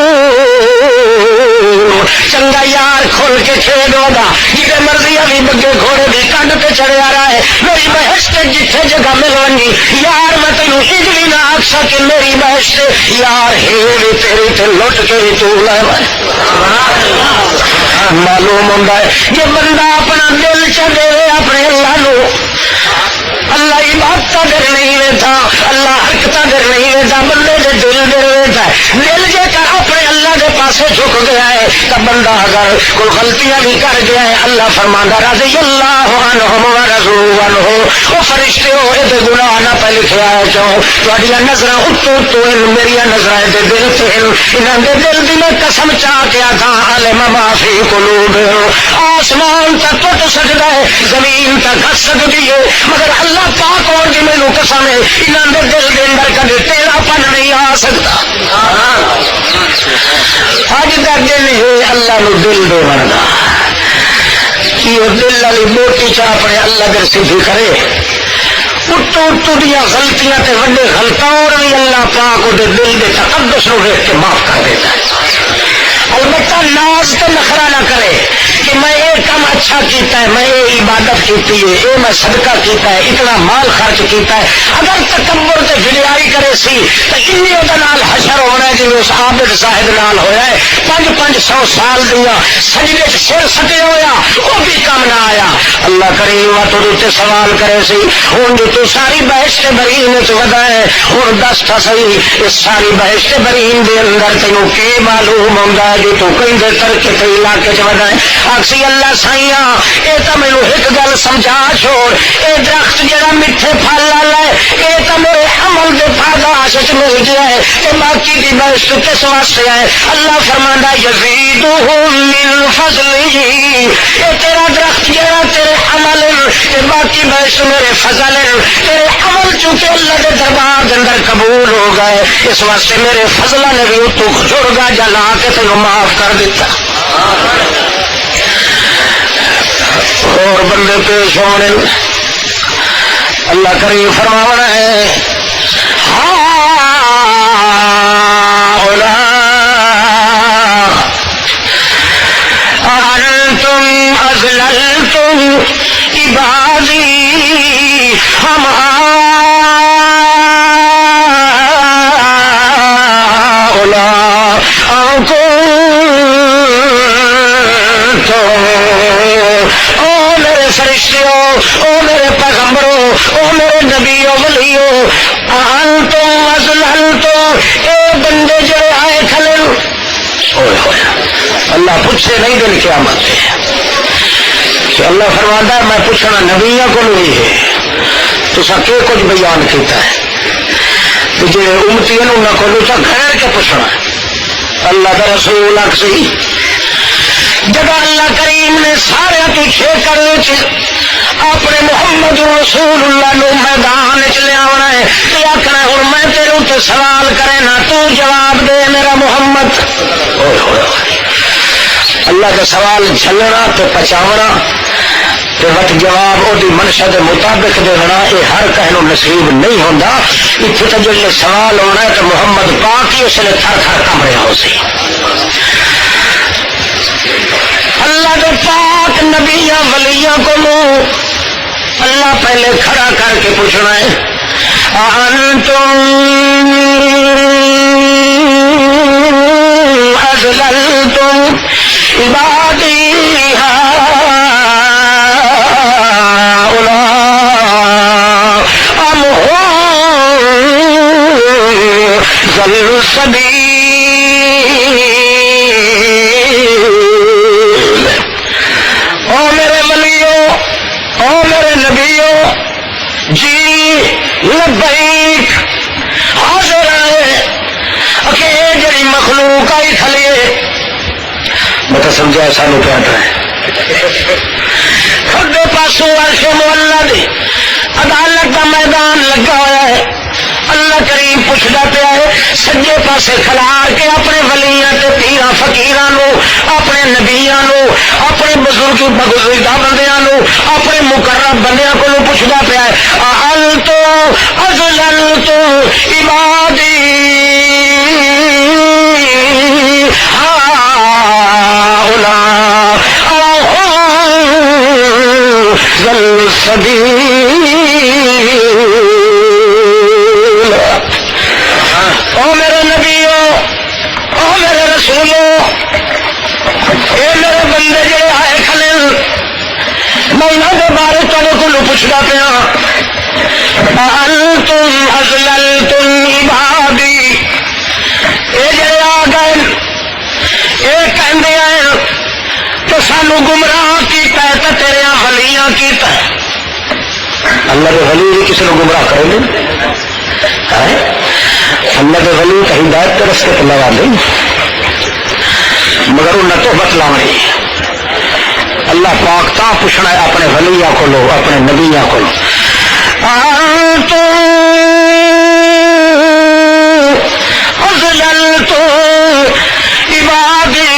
چنگا یار کھول کے کھیل ہوگا جی مرضی ابھی بگے گھوڑے بھی کنڈ پہ چڑھیا رہا ہے، میری بہشت جتھے جگہ ملونی یار میں تینوں اجلی نہ آکھ سکے میری بہشت یار ہی تیری تے لٹ کے ہی تو لے معلوم ہوتا ہے یہ بندہ اپنا دل چ دے اپنے اللہ نو، اللہ عبادت در نہیں لیتا، اللہ حرکت در نہیں لیتا، بندے دے دل در لیتا ہے۔ دل جے کر اپنے اللہ دے پاسے جھک گیا ہے تو بندہ اگر کوئی غلطیاں بھی کر گیا ہے اللہ فرماندا رضی اللہ عنہم ورضوا عنہ، وہ فرشتے ہو اے گناہ نہ پہ لکھیا ہے کیوں تہاڈیاں نظراں اتو تو میری نظراں دے دل تے انہاں دے دل دی میں قسم چاہ کے آکھاں علم ما فی قلوب، آسمان تک ٹوٹ سکدا ہے زمین تک گھس سکدی ہے مگر اللہ پاک اور دی مینوں قسم ہے انہاں دے دل دے اندر کدے تیرا پن نہیں آ سکتا۔ اج دا دل ہے اللہ نو دل دے ورگا، یہ دل والی موٹی چاہ اپنے اللہ در سیدھی کرے، اتو اتو دیا غلطیاں تے وڈے غلطاں اور بھی اللہ پاک دے دل دے تقدس نو ویکھ کے معاف کر دیتا ہے۔ البتہ ناز تو نخرا نہ کرے کہ میں یہ کام اچھا کیتا ہے، میں یہ عبادت کیتی ہے، یہ میں صدقہ کیتا ہے، اتنا مال خرچ کیتا ہے. اگر تکبر تے فریائی کرے سی تو انہی او نال حشر ہونا ہے جی اس عابد صاحب نال ہویا ہے. 500 سال دیا سجدے سر سٹے ہویا وہ بھی کم نہ آیا. اللہ کریم تو سوال کرے سی ہوں جو تو ساری بہشت برین ودا ہے، ہوں دس تھا صحیح اس ساری بہشت برین دے اندر تینوں کی معلوم ہوتا ہے جی تو کہیں دے تر کتنے علاقے چ ودا ہے. آخسی اللہ سائیاں یہ تو مینو ایک گل سمجھا چھوڑ، یہ درخت جہاں میٹھے پھل والا ہے یہ تو میرے عمل کے پاداش مل گیا ہے، یہ باقی کی بہشت کس واسطے ہے؟ اللہ فرماندا یزیدہم من فضلہ، یہ تیرا درخت جہاں تیرے عمل یہ باقی بہشت میرے فضل تیرے عمل چونکہ اللہ کے دربار کے اندر قبول ہو گئے اس واسطے میرے فضلہ نے بھی تو جڑگا جلا کے تینوں معاف کر دیتا. اور بندے پیش ہونے اللہ کریم فرماونا ہے انتم اذللتم عبادی ہم فرشتوں او میرے پیغمبروں او میرے نبیوں ولیوں انتم اذللتم اے بندے جڑے آئے کھلے اللہ پوچھے نہیں دل قیامت کہ اللہ فرماتا ہے میں پوچھنا نبیوں کو نہیں ہے تو سا کہ کچھ بیان کیتا ہے جی امتی نہ کھولو تو گھر کے پوچھنا اللہ کا رسول اکسی جب اللہ کریم نے سارے تو چھیکڑ اپنے محمد رسول اللہ نو میدان چ لیا ہے تو آخنا ہوں میں تیرے اتنے سوال کرے نا تو جواب دے میرا محمد. اللہ کا سوال جھلنا تو پچاونا تو وقت جواب وہ منشا کے مطابق دینا یہ ہر کہنوں نصیب نہیں ہوتا. اتنے تو جب سوال ہونا ہے تو محمد پاک ہی اس نے تھر تھر کم رہا ہو سی. اللہ کے پاک نبیاں ولیاں کو اللہ پہلے کھڑا کر کے پوچھنا ہے انتم اذللتم عبادی ہؤلاء ام هم ضلوا السبیل. جی لبیک حاضر ہے کہ جڑی مخلوق آئی کھلیے میں سمجھا سانو کیا ہے کھبے پاسوں عرش مولا دی عدالت کا میدان لگا ہوا ہے. اللہ کریم پوچھتا پیا ہے سجے پاسے کھلار کے اپنے ولیاں تے پیراں فقیراں نو اپنے نبیاں نو اپنے بزرگ بزرگاں بندیاں نو اپنے مقرب بندیاں کو پوچھتا پیا ہے انتم اذللتم عبادی ہؤلاء ضلوا السبیل. او میرے نبیوں او میرے رسولوں اے میرے بندے جڑے آئے کھلے میں انہوں کے بارے تھوڑے کو پوچھتا پیا انتم اذللتم عبادی اے جڑے آ گئے اے کہندے ہیں تو سانو گمراہ کیتا ہے تو تیرے ولیاں کیتا ہے. اللہ کے ولی کسی نے گمراہ کرے نہیں اللہ کے ولی کا ہدایت کے رستے پہ لگا دیں مگر انہیں تو بتلاوی. اللہ پاک تا پوچھنا ہے اپنے ولیاں کو لو اپنے نبیاں کو لو انتم اذللتم عبادی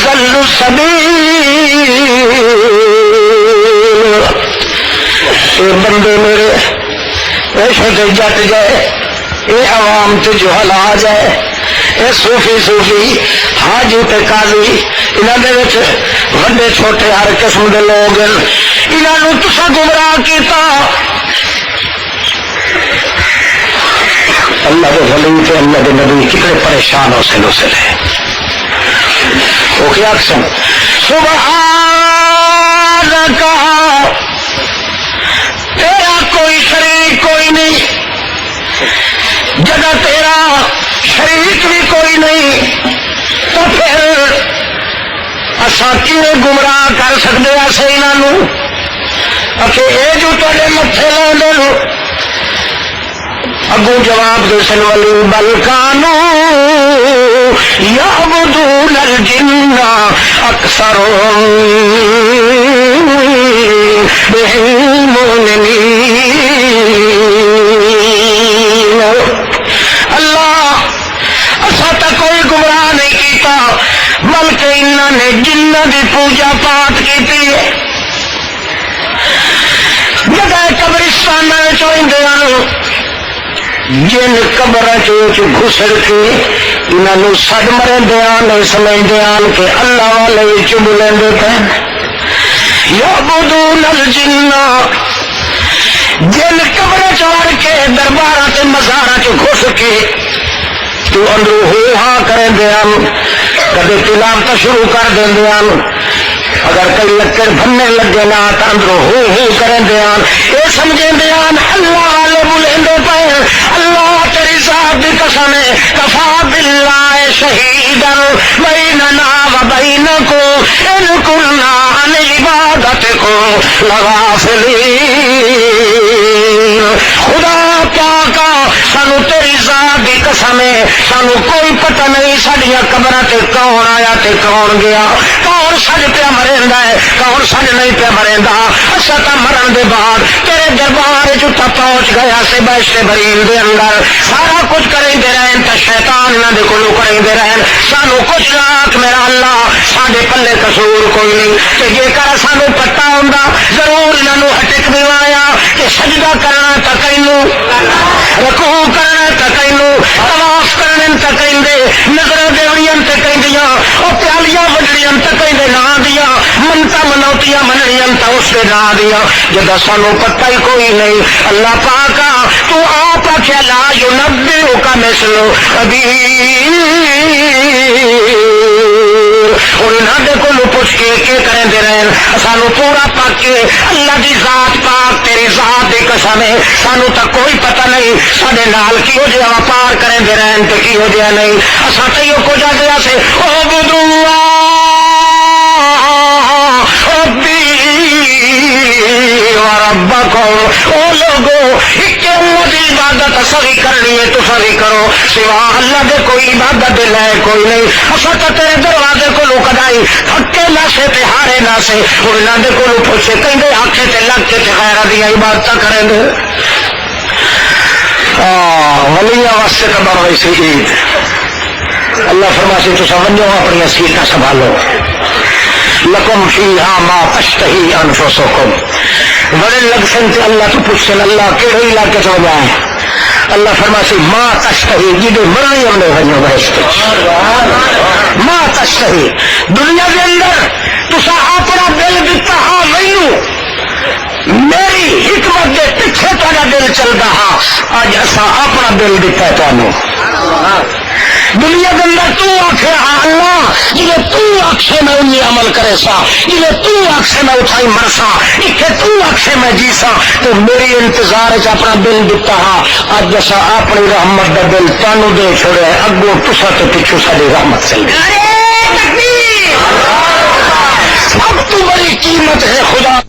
ضلوا السبیل. بندے میرے پیشے تے جٹ جائے، یہ عوام تے جو حلاج ہے، یہ صوفی حاجی تے قاضی، انہاں دے وچ وڈے چھوٹے ہر قسم دے لوگ، انہاں نوں تساں گمراہ کیتا۔ اللہ کے ولی تے اللہ کے نبی کتنے پریشان ہو سے ہے، وہ کیا اقسم سبحانک، تیرا کوئی شریک کوئی نہیں، جگہ تیرا شریک بھی کوئی نہیں، تو پھر اساں کیویں گمراہ کر سکتے ایسے انہوں کہ یہ جو تے متے لاؤ اگوں جواب دے سن ولی بل کانوا یعبدون الجن اکثرهم بهم مؤمنین۔ اللہ اسا تا کوئی گمراہ نہیں کیتا، بلکہ انہوں نے جنہ دی پوجا پاٹ کی جگہ قبرستان جن قبر گھسڑ کے انہوں سد مرندے نہیں سمجھتے کہ اللہ والے چب لے پہ یعبدون الجن، جن قبر چڑھ کے دربار سے مزارا گھس کے تو اندرو ہو ہاں کریں کدے تلاوت شروع کر دیں، اگر کئی لکڑ بننے لگے نا تو اندرو ہو کریں یہ سمجھیں اللہ والے بلندے پہ اللہ تیری ذات دی قسم ہے کفا باللہ شہیدا بیننا و بینکم ان کنا عن عبادتکم لغافلین۔ خدا پاکا سانو تیری ذات دی قسم ہے سانو کوئی پتہ نہیں ساڈیاں قبراں تے کون آیا تے کون گیا، کون سج پیا مریندا ہے کون سج نہیں پیا مریندا۔ اسا تا مرن دے بعد تیرے دربار چتا پہنچ گیا سے بہشت برین دے اندر سارا کچھ کریں دے رہن تا شیطان نہ دے کولو کریں دے رہن، سانو کچھ لاکھ میرا اللہ ساڈے پلے قصور کوئی نہیں، کہ جے کر سانو پتہ ہوندا ضرور انہاں ہٹک دیوایا کہ سجدہ کرنا تا کینو، رکوع کرنا تا کینو، طواف کرنے تا کیندے، نظر دیونیاں تے کیندیاں، او پیالیاں وڈڑیاں تے کیندے نا دیاں، منتا منوتیاں مننیاں تا اس دے نا دیاں، جدا سانو پتہ ہی کوئی نہیں۔ اللہ پاکا تو آپ آکھیا لا ینبئک مثل خبیر، اور انہاں دے کولوں پوچھ کے کریں دے رہن سانو پورا پاک کے اللہ دی ذات پاک تیری ذات دی قسم ہے سانو تا کوئی پتہ نہیں ساڈے نال کی ہو جیا وپار کریں دے رہن تے کی ہو جیا نہیں، اساں تے او کو جا دیا سے او بدوا ربی وربکم، او لوگو ایک اللہ دی عبادت سبھی کرنی ہے تساں بھی کرو، سوا اللہ دے کوئی عبادت دے لائے کوئی نہیں۔ اساں تے تیرے دروازے کو کدائی تھکے نہ سے تے ہارے نہ سے، اور انہاں دے کولوں پوچھے کہندے آکھے تے لگ کے تے غیر دی عبادت کریں دے۔ ولیاں واسطے قبر ہوئی سی عید، اللہ فرماسی تساں ونجو اپنی سیٹاں سنبھالو، لکم فیہا ما تشتہی انفسکم، بڑے لگ سن تے اللہ تو پوچھن اللہ کیڑے علاقے چ جائے، اللہ فرماسی ما تشتہی جدے مرنی ہم نے ونجو بہشت ما تشتہی، دنیا کے اندر تساں اپنا دل دتا ہاں مینوں میری حکمت کے پیچھے تہاڈا دل چلدا ہاں، اج اساں اپنا دل دتا ہے تانوں دنیا کے اندر تو آخے ہاں اللہ جی تو آخے میں انہیں عمل کرے سا، جی تو آخے میں اٹھائی مرسا، اتنے تو آخے میں جیسا، تو میری انتظار اپنا دل دتا ہاں، اج جیسا اپنی رحمت کا دل تانوں دے چھوڑے اگوں تسا تو پیچھو ساری رحمت چل گئی۔ اب تو بڑی قیمت ہے خدا